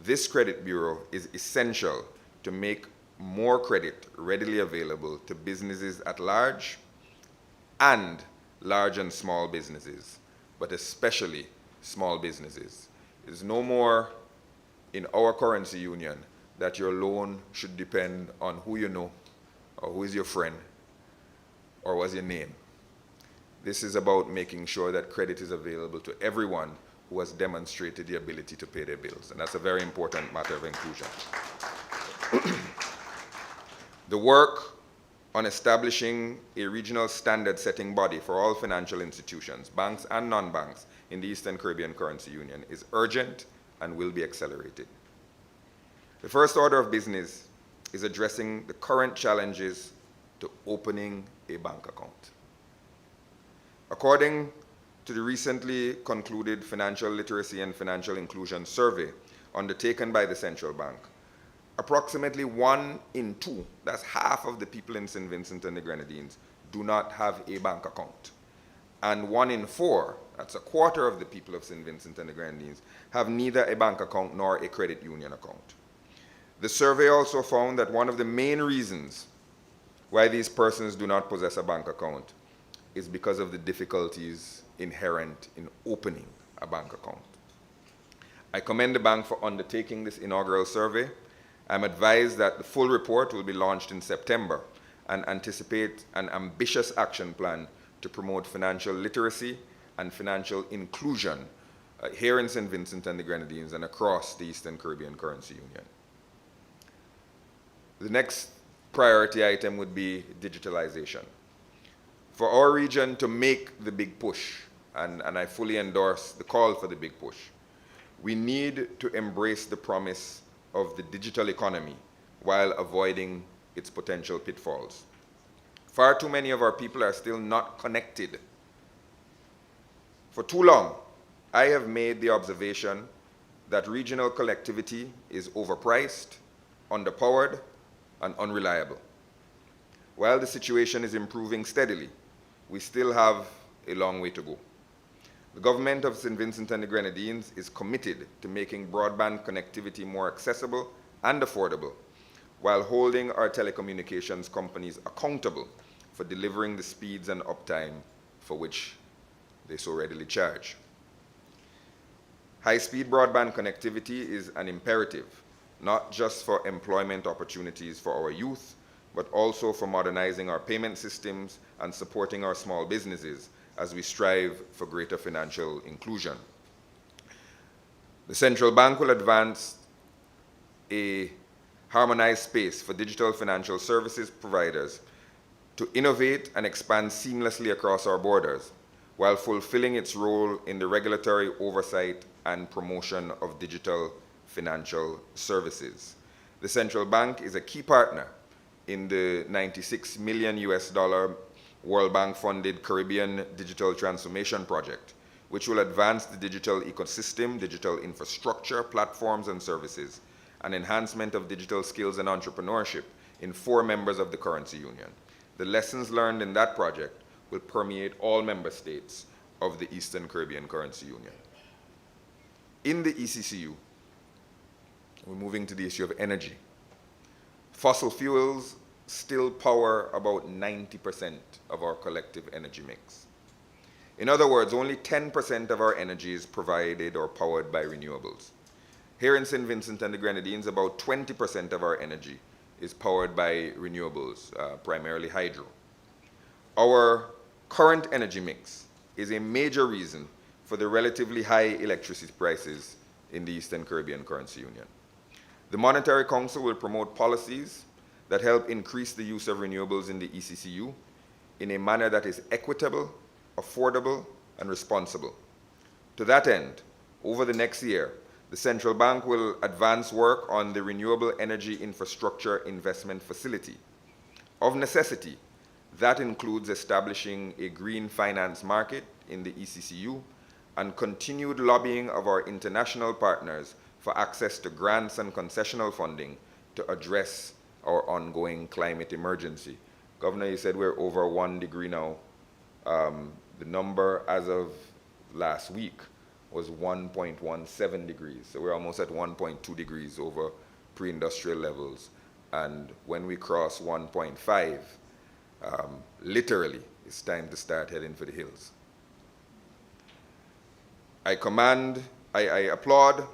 This credit bureau is essential to make more credit readily available to businesses at large and large and small businesses, but especially small businesses. It is no more in our currency union that your loan should depend on who you know or who is your friend or what's your name. This is about making sure that credit is available to everyone who has demonstrated the ability to pay their bills, and that's a very important matter of inclusion. The work on establishing a regional standard-setting body for all financial institutions, banks and non-banks, in the Eastern Caribbean Currency Union is urgent and will be accelerated. The first order of business is addressing the current challenges to opening a bank account. According to the recently concluded Financial Literacy and Financial Inclusion Survey undertaken by the Central Bank, approximately 1 in 2, that's half of the people in St. Vincent and the Grenadines, do not have a bank account. And 1 in 4, that's a quarter of the people of St. Vincent and the Grenadines, have neither a bank account nor a credit union account. The survey also found that one of the main reasons why these persons do not possess a bank account is because of the difficulties inherent in opening a bank account. I commend the bank for undertaking this inaugural survey. I'm advised that the full report will be launched in September and anticipate an ambitious action plan to promote financial literacy and financial inclusion here in St. Vincent and the Grenadines and across the Eastern Caribbean Currency Union. The next priority item would be digitalization. For our region to make the big push, and I fully endorse the call for the big push, we need to embrace the promise of the digital economy while avoiding its potential pitfalls. Far too many of our people are still not connected. For too long, I have made the observation that regional connectivity is overpriced, underpowered, and unreliable. While the situation is improving steadily, we still have a long way to go. The government of St. Vincent and the Grenadines is committed to making broadband connectivity more accessible and affordable, while holding our telecommunications companies accountable for delivering the speeds and uptime for which they so readily charge. High-speed broadband connectivity is an imperative, not just for employment opportunities for our youth, but also for modernizing our payment systems and supporting our small businesses as we strive for greater financial inclusion. The Central Bank will advance a harmonized space for digital financial services providers to innovate and expand seamlessly across our borders, while fulfilling its role in the regulatory oversight and promotion of digital financial services. The Central Bank is a key partner in the $96 million World Bank funded Caribbean Digital Transformation Project, which will advance the digital ecosystem, digital infrastructure, platforms and services, and enhancement of digital skills and entrepreneurship in 4 members of the currency union. The lessons learned in that project will permeate all member states of the Eastern Caribbean Currency Union. In the ECCU, we're moving to the issue of energy. Fossil fuels still power about 90% of our collective energy mix. In other words, only 10% of our energy is provided or powered by renewables. Here in St. Vincent and the Grenadines, about 20% of our energy is powered by renewables, primarily hydro. Our current energy mix is a major reason for the relatively high electricity prices in the Eastern Caribbean Currency Union. The Monetary Council will promote policies that help increase the use of renewables in the ECCU in a manner that is equitable, affordable, and responsible. To that end, over the next year, the Central Bank will advance work on the Renewable Energy Infrastructure Investment Facility. Of necessity, that includes establishing a green finance market in the ECCU and continued lobbying of our international partners for access to grants and concessional funding to address our ongoing climate emergency. Governor, you said we're over 1 degree now. The number as of last week was 1.17 degrees. So we're almost at 1.2 degrees over pre-industrial levels. And when we cross 1.5, literally, it's time to start heading for the hills. I applaud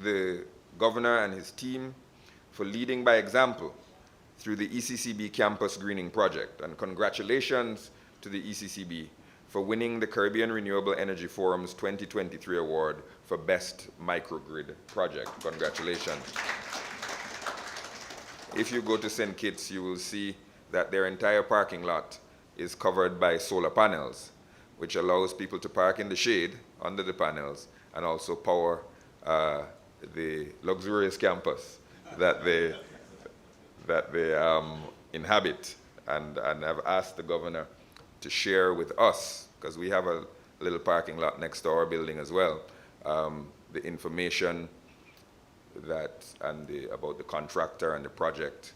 the governor and his team for leading by example through the ECCB Campus Greening Project. And congratulations to the ECCB for winning the Caribbean Renewable Energy Forum's 2023 award for Best Microgrid Project. Congratulations. If you go to St. Kitts, you will see that their entire parking lot is covered by solar panels, which allows people to park in the shade under the panels and also power the luxurious campus that they inhabit. And I've asked the governor to share with us, because we have a little parking lot next to our building as well, the information about the contractor and the project,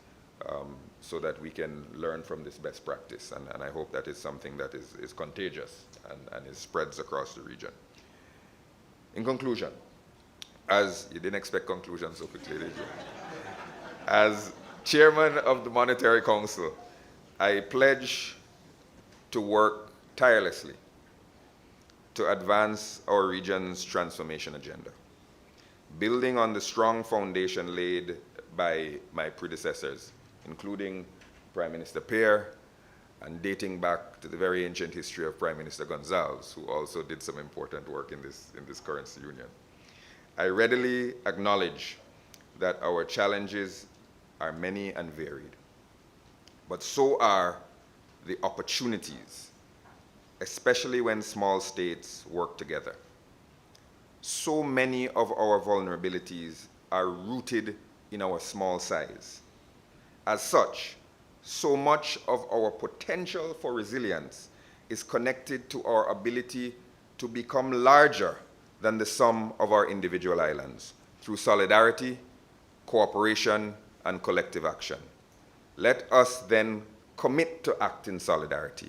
so that we can learn from this best practice. And I hope that is something that is contagious and it spreads across the region. In conclusion, as you didn't expect conclusion so quickly, did you? As chairman of the Monetary Council, I pledge to work tirelessly to advance our region's transformation agenda, building on the strong foundation laid by my predecessors, including Prime Minister Pierre, and dating back to the very ancient history of Prime Minister Gonzalez, who also did some important work in this currency union. I readily acknowledge that our challenges are many and varied, but so are the opportunities, especially when small states work together. So many of our vulnerabilities are rooted in our small size. As such, so much of our potential for resilience is connected to our ability to become larger than the sum of our individual islands through solidarity, cooperation, and collective action. Let us then commit to act in solidarity,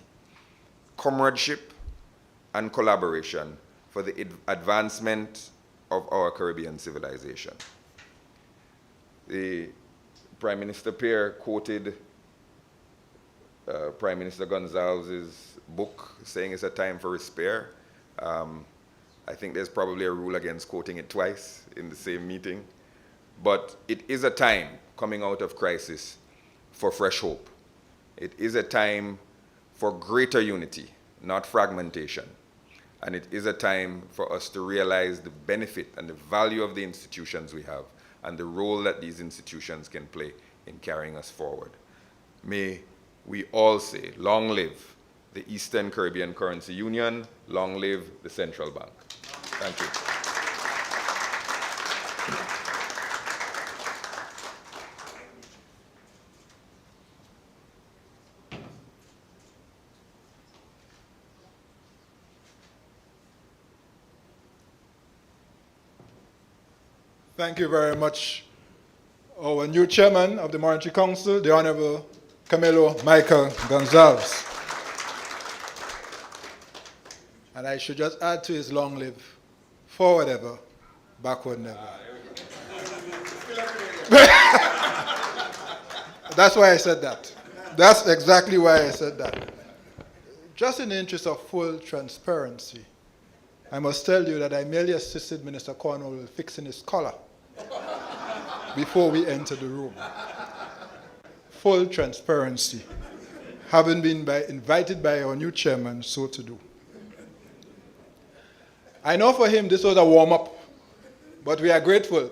comradeship, and collaboration for the advancement of our Caribbean civilization. The Prime Minister Pierre quoted Prime Minister Gonzalez's book saying it's a time for despair. I think there's probably a rule against quoting it twice in the same meeting. But it is a time coming out of crisis for fresh hope. It is a time for greater unity, not fragmentation. And it is a time for us to realize the benefit and the value of the institutions we have and the role that these institutions can play in carrying us forward. May we all say, long live the Eastern Caribbean Currency Union, long live the Central Bank. Thank you. Thank you very much. Our new chairman of the Monetary Council, the Honorable Camilo Michael Gonzalez. And I should just add to his long live, forward ever, backward never. That's why I said that. That's exactly why I said that. Just in the interest of full transparency, I must tell you that I merely assisted Minister Cornwall fixing his collar before we entered the room. Full transparency. Having been invited by our new chairman, so to do. I know for him this was a warm-up, but we are grateful.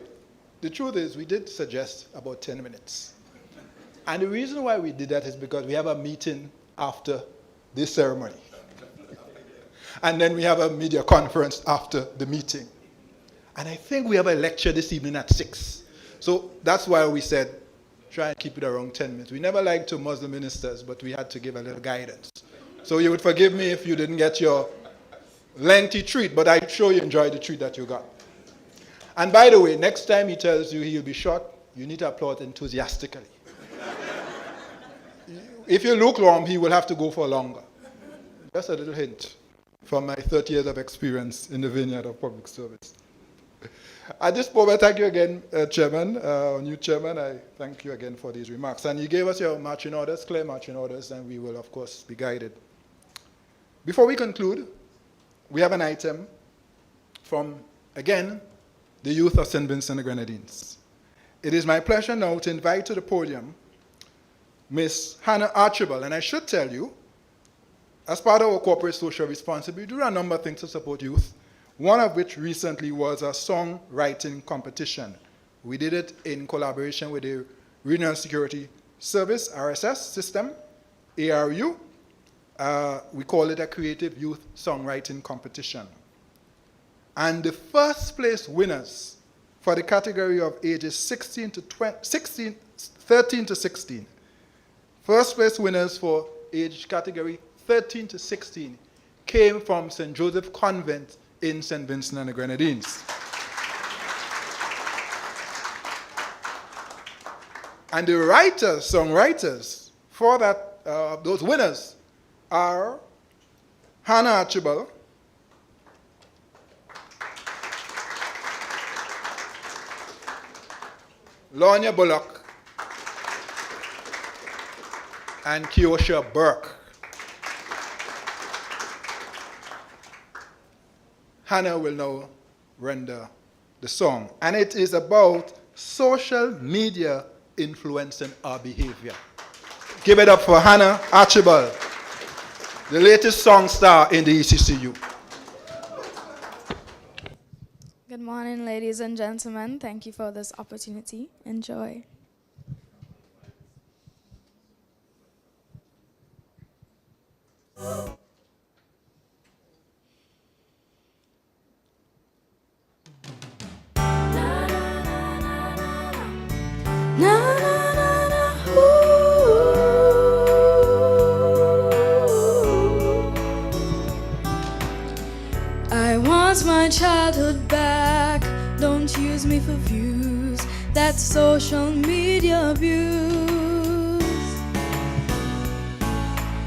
The truth is, we did suggest about 10 minutes. And the reason why we did that is because we have a meeting after this ceremony. And then we have a media conference after the meeting. And I think we have a lecture this evening at 6. So that's why we said, try and keep it around 10 minutes. We never liked to Muslim ministers, but we had to give a little guidance. So you would forgive me if you didn't get your lengthy treat, but I'm sure you enjoyed the treat that you got. And by the way, next time he tells you he'll be short, you need to applaud enthusiastically. If you lukewarm, he will have to go for longer. Just a little hint from my 30 years of experience in the vineyard of public service. At this moment, thank you again, Chairman, new Chairman. I thank you again for these remarks. And you gave us your marching orders, clear marching orders, and we will, of course, be guided. Before we conclude, we have an item from, again, the youth of St. Vincent and the Grenadines. It is my pleasure now to invite to the podium Miss Hannah Archibald. And I should tell you, as part of our corporate social responsibility, we do a number of things to support youth, one of which recently was a songwriting competition. We did it in collaboration with the Regional Security Service, RSS system, ARU. We call it a Creative Youth Songwriting Competition. And the first place winners for the category of ages 13 to 16, first place winners for age category 13 to 16 came from St. Joseph Convent in St. Vincent and the Grenadines. And the writers, songwriters for that, those winners are Hannah Archibald, Lanya Bullock, and Kiosha Burke. Hannah will now render the song, and it is about social media influencing our behavior. Give it up for Hannah Archibald, the latest song star in the ECCU. Good morning, ladies and gentlemen. Thank you for this opportunity. Enjoy. I want my childhood back. Don't use me for views. That's social media abuse.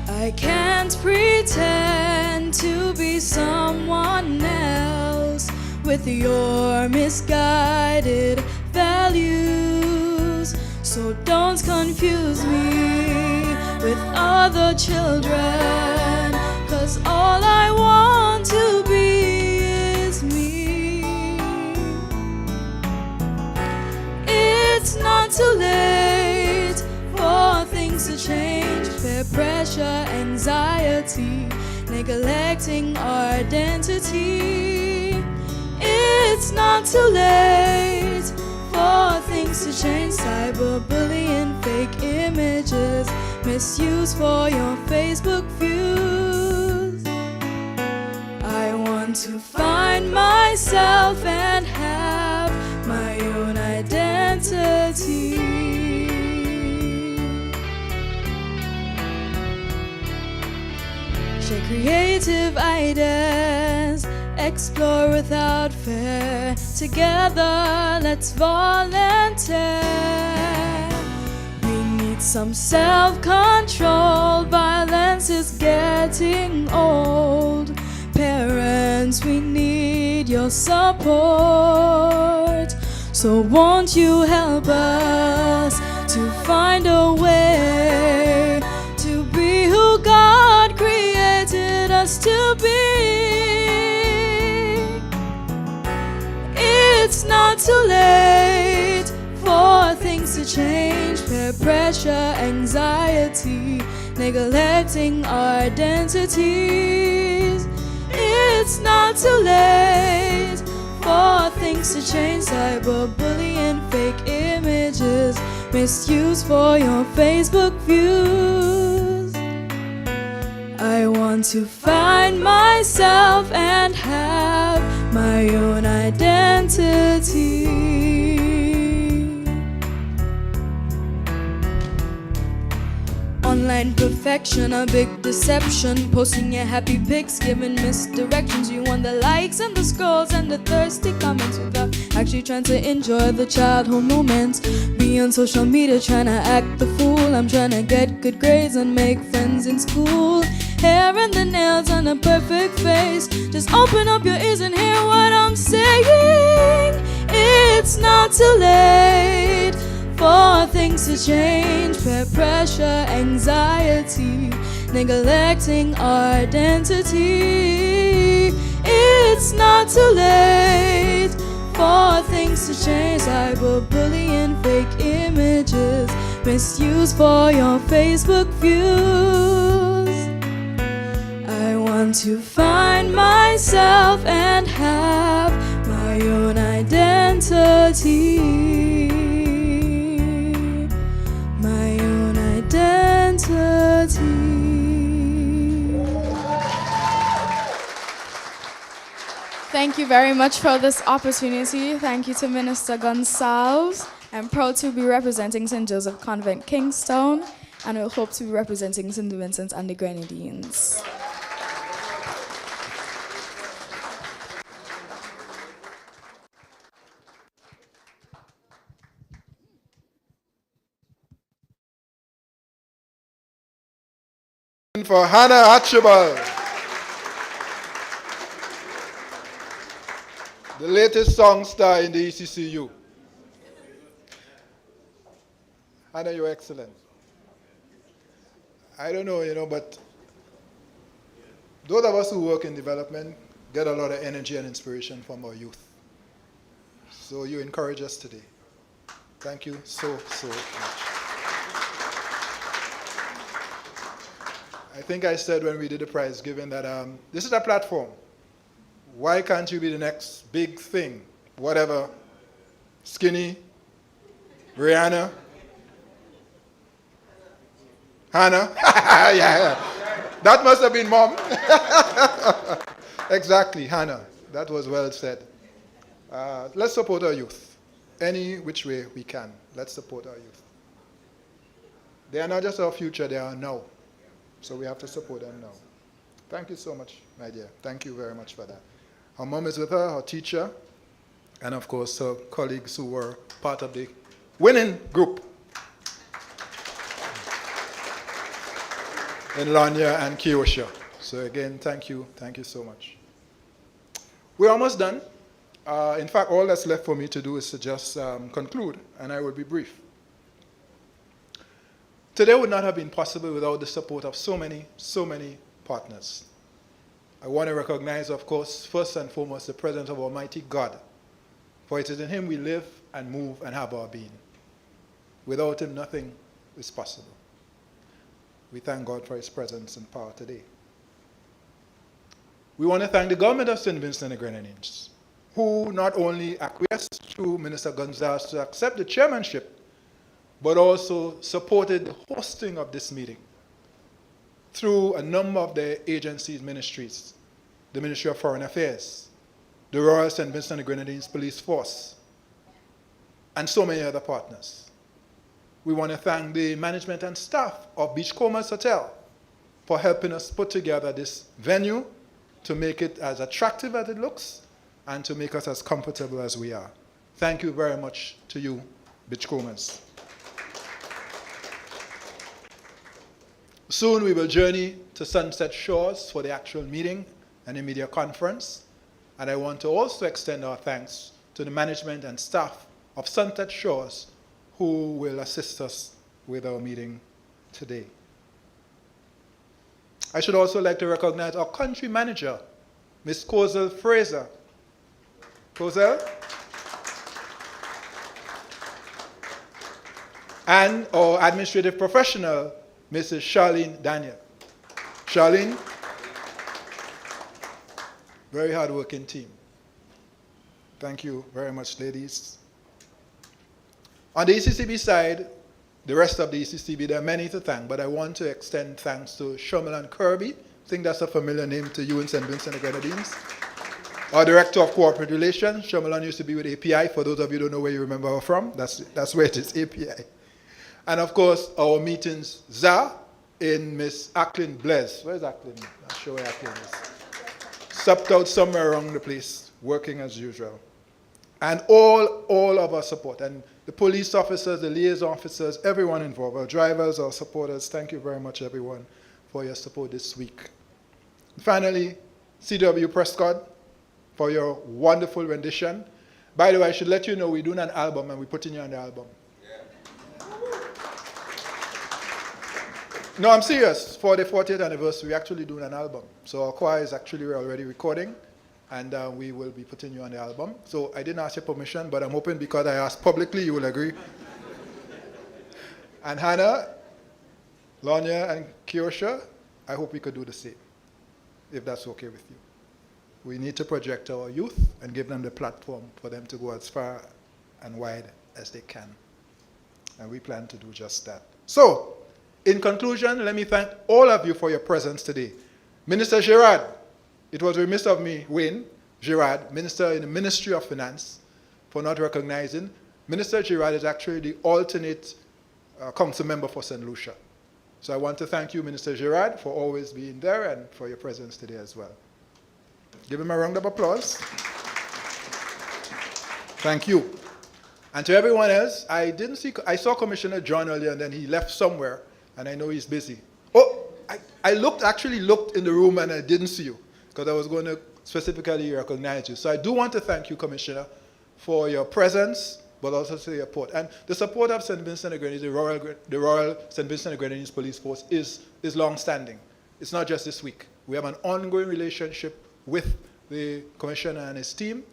I can't pretend to be someone else with your misguided values. So don't confuse me with other children, 'cause all I want to be is me. It's not too late for things to change. Peer pressure, anxiety, neglecting our identity. It's not too late for things to change. Cyberbullying, fake images, misuse for your Facebook views. I want to find myself and have my own identity. Share creative ideas, explore without fear. Together, let's volunteer. We need some self-control. Violence is getting old. Parents, we need your support. So won't you help us to find a way to be who God created us to be? not too late for things to change. Peer pressure, anxiety, neglecting our identities. It's not too late for things to change. Cyberbullying, fake images, misuse for your Facebook views. I want to find myself and have my own identity. Online perfection, a big deception. Posting your happy pics, giving misdirections. You want the likes and the scrolls and the thirsty comments without actually trying to enjoy the childhood moments. Be on social media trying to act the fool. I'm trying to get good grades and make friends in school. Hair and the nails on a perfect face. Just open up your ears and hear what I'm saying. It's not too late for things to change. Peer pressure, anxiety, neglecting our identity. It's not too late for things to change. Cyberbullying, fake images, misuse for your Facebook views. I want to find myself and have my own identity. My own identity. Thank you very much for this opportunity. Thank you to Minister Gonsalves. I'm proud to be representing St. Joseph Convent, Kingstown, and I hope to be representing St. Vincent and the Grenadines. For Hannah Archibald, the latest song star in the ECCU. Hannah, you're excellent. I don't know, but those of us who work in development get a lot of energy and inspiration from our youth. So you encourage us today. Thank you so much. I think I said when we did the prize giving that this is a platform. Why can't you be the next big thing? Whatever. Skinny, Rihanna, Hannah. Yeah. That must have been mom. Exactly, Hannah. That was well said. Let's support our youth. Any which way we can. Let's support our youth. They are not just our future, they are now. So we have to support them now. Thank you so much, my dear. Thank you very much for that. Her mom is with her, her teacher, and of course her colleagues who were part of the winning group in Lanya and Kiosha. So again, thank you so much. We're almost done. In fact, all that's left for me to do is to just conclude, and I will be brief. Today would not have been possible without the support of so many partners. I want to recognize, of course, first and foremost, the presence of Almighty God, for it is in Him we live and move and have our being. Without Him, nothing is possible. We thank God for His presence and power today. We want to thank the government of St. Vincent and the Grenadines, who not only acquiesced through Minister Gonzalez to accept the chairmanship, but also supported the hosting of this meeting through a number of their agencies, ministries, the Ministry of Foreign Affairs, the Royal St. Vincent and the Grenadines Police Force, and so many other partners. We want to thank the management and staff of Beachcombers Hotel for helping us put together this venue to make it as attractive as it looks and to make us as comfortable as we are. Thank you very much to you, Beachcombers. Soon we will journey to Sunset Shores for the actual meeting and the media conference. And I want to also extend our thanks to the management and staff of Sunset Shores who will assist us with our meeting today. I should also like to recognize our country manager, Ms. Kozel Fraser. Kozel? and our administrative professional, Mrs. Charlene Daniel. Charlene, very hard-working team. Thank you very much, ladies. On the ECCB side, the rest of the ECCB, there are many to thank, but I want to extend thanks to Shumalan Kirby. I think that's a familiar name to you in St. Vincent and Grenadines. Our Director of Corporate Relations, Shumalan used to be with API. For those of you who don't know where you remember her from, that's where it is, API. And of course, our meetings czar in Miss Acklin Blaise. Where's Acklin? Not sure where Acklin is. Supped out somewhere around the place, working as usual. And all of our support, and the police officers, the liaison officers, everyone involved, our drivers, our supporters, thank you very much, everyone, for your support this week. And finally, CW Prescott, for your wonderful rendition. By the way, I should let you know we're doing an album, and we're putting you on the album. Yeah. No, I'm serious. For the 40th anniversary, we're actually doing an album. So our choir is actually already recording, and we will be putting you on the album. So I didn't ask your permission, but I'm hoping because I asked publicly, you will agree. And Hannah, Lanya, and Kiosha, I hope we could do the same, if that's okay with you. We need to project our youth and give them the platform for them to go as far and wide as they can. And we plan to do just that. So, in conclusion, let me thank all of you for your presence today. Minister Gerard, it was remiss of me, Wayne Gerard, Minister in the Ministry of Finance, for not recognizing. Minister Gerard is actually the alternate council member for St. Lucia. So I want to thank you, Minister Gerard, for always being there and for your presence today as well. Give him a round of applause. Thank you. And to everyone else, I saw Commissioner John earlier and then he left somewhere and I know he's busy. Oh, I actually looked in the room and I didn't see you because I was going to specifically recognize you. So I do want to thank you, Commissioner, for your presence, but also for your support. And the support of St. Vincent and Grenadines, the Royal St. Vincent and Grenadines Police Force is long-standing. It's not just this week. We have an ongoing relationship with the Commissioner and his team,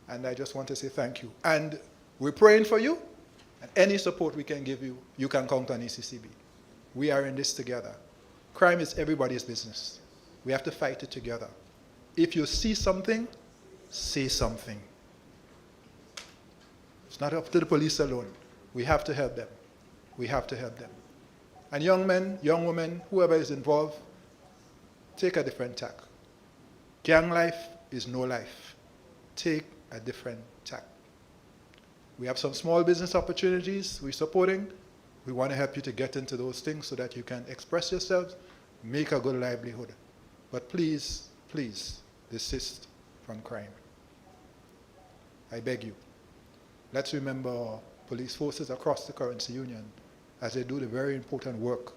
and I just want to say thank you. And we're praying for you, and any support we can give you, you can count on ECCB. We are in this together. Crime is everybody's business. We have to fight it together. If you see something, say something. It's not up to the police alone. We have to help them. We have to help them. And young men, young women, whoever is involved, take a different tack. Gang life is no life. Take a different tack. We have some small business opportunities we're supporting. We want to help you to get into those things so that you can express yourselves, make a good livelihood. But please, please, desist from crime. I beg you. Let's remember our police forces across the currency union as they do the very important work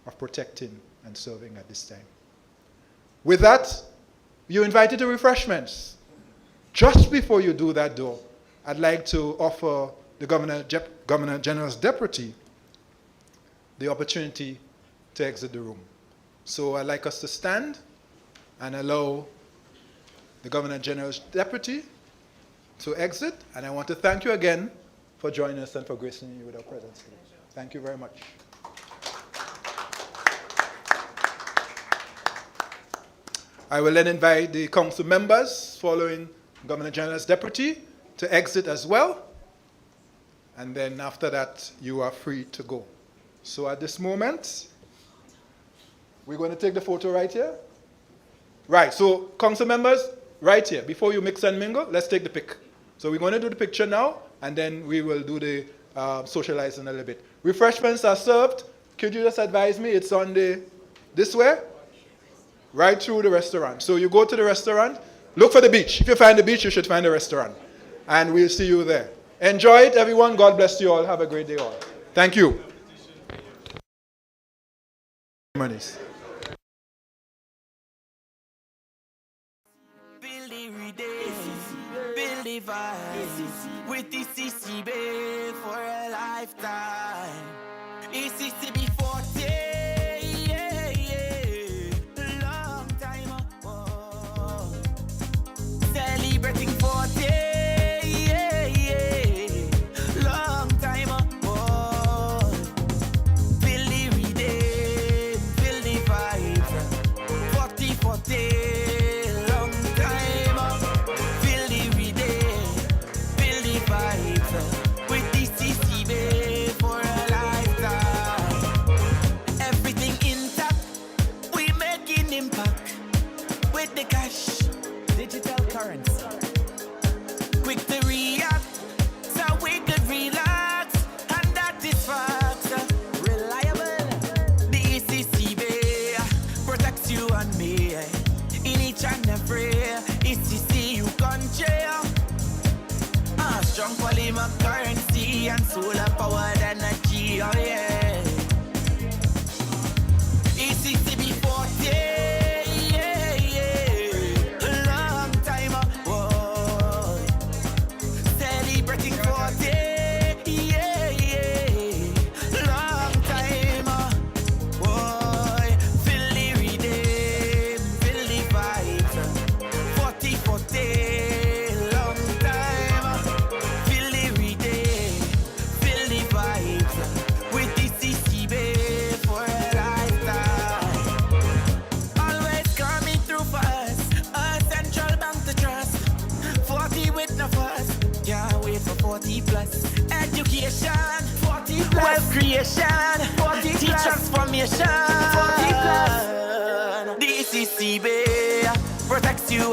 of protecting and serving at this time. With that, you're invited to refreshments. Just before you do that, though, I'd like to offer the Governor General's deputy the opportunity to exit the room. So I'd like us to stand and allow the Governor General's deputy to exit. And I want to thank you again for joining us and for gracing you with our presence today. Thank you very much. I will then invite the council members following Governor General's deputy to exit as well. And then after that, you are free to go. So at this moment, we're going to take the photo right here. Right, so council members, right here, before you mix and mingle, let's take the pic. So we're going to do the picture now, and then we will do the socializing a little bit. Refreshments are served. Could you just advise me? It's on this way? Right through the restaurant. So you go to the restaurant, look for the beach. If you find the beach, you should find the restaurant. And we'll see you there. Enjoy it, everyone. God bless you all. Have a great day all. Thank you. Monies. Build every day, build a vibe with the ECCB for a lifetime. ECCB 40, yeah, yeah, long time ago. Celebrating 40, yeah, yeah, long time ago.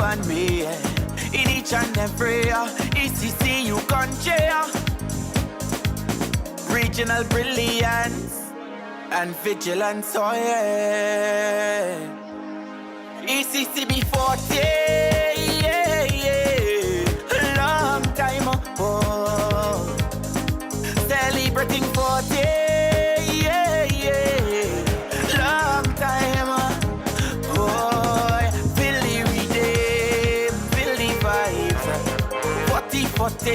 and me in each and every ECCU country. Regional brilliance and vigilance, oh yeah. ECCB 40, yeah, yeah. Long time, oh. Celebrating 40, yeah, yeah. Long time, oh. Feel the rhythm, feel the vibes. 40, 40,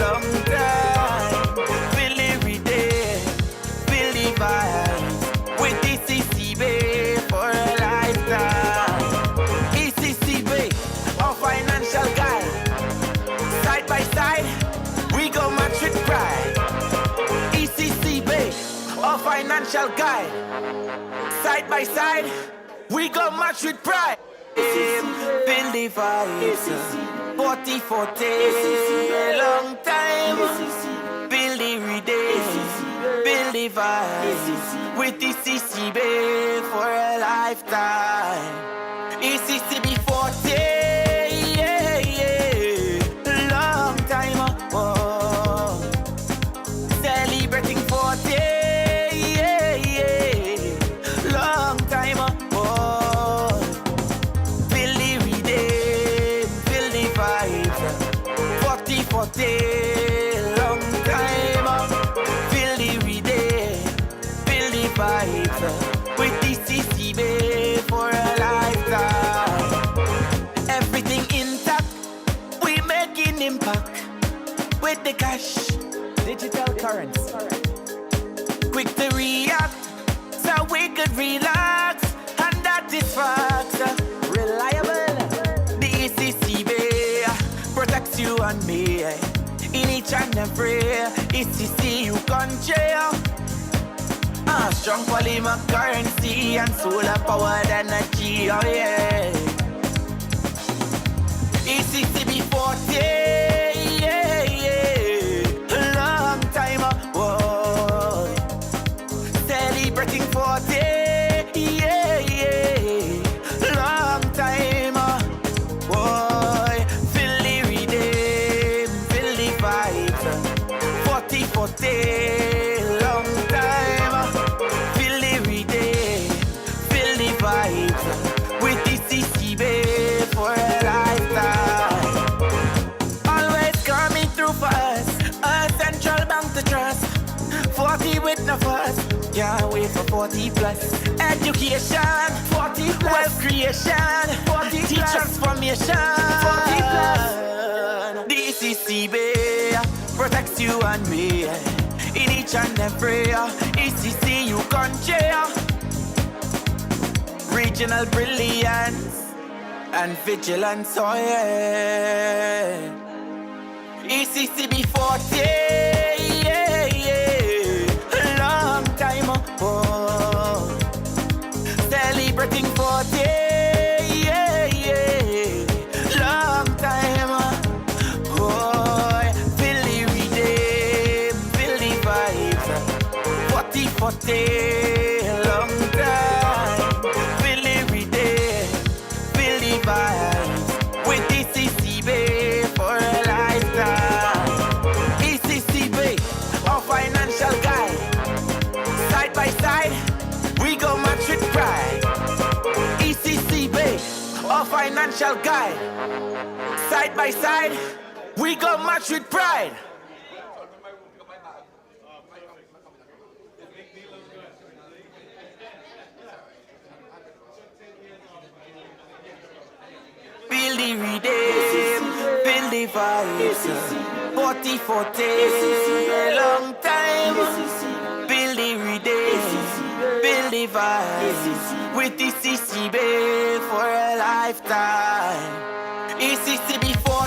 long time. Feel the rhythm, feel the vibes. With ECCB for a lifetime. ECCB, our financial guide. Side by side, we go match with pride. ECCB, our financial guide. Side by side, we go match with pride. Feel the vibes. 40, 40, long time. Feel the rhythm, feel the vibes. With ECCB for a lifetime. ECCB 40, yeah, yeah. Long time, oh. Celebrating 40, yeah, yeah. Long time, oh. Feel the rhythm, feel the vibes. 40, 40, long time. Feel the rhythm, feel the vibes. With ECCB for a lifetime. Everything intact, we making impact. With the cash, digital currency. Quick to react, so we could relax. And that is fact. Reliable. The ECCB protects you and me in each and every ECCU country. Strong polymer currency and solar powered energy, oh yeah. ECCB 40, yeah, yeah. Long time, oh. Celebrating 40, yeah, yeah. Long time, oh. Feel the rhythm, feel the vibes. 40, 40, long time. Feel the rhythm, feel the vibes. With ECCB for a lifetime. Always coming through for us, a central bank to trust. 40 with no fuss, can't wait for 40 plus. Education, 40 plus. Wealth creation, 40 plus. Teach transformation, 40 plus. The ECCB protects you and me in each and every ECCU country. Regional brilliance and vigilance, oh yeah. ECCB 40, yeah, yeah. Long time, oh. Celebrating 40, yeah, yeah. Long time, oh. Feel the rhythm, feel the vibes. 40, 40, long time. Feel the rhythm, feel the vibes. With ECCB for a lifetime. ECCB, our financial guide. Side by side, we go match with pride. ECCB, our financial guide. Side by side, we go match with pride. Feel the rhythm, feel the vibes. 40, 40, long time. Feel the rhythm, feel the vibes. With ECCB for a lifetime. ECCB 40.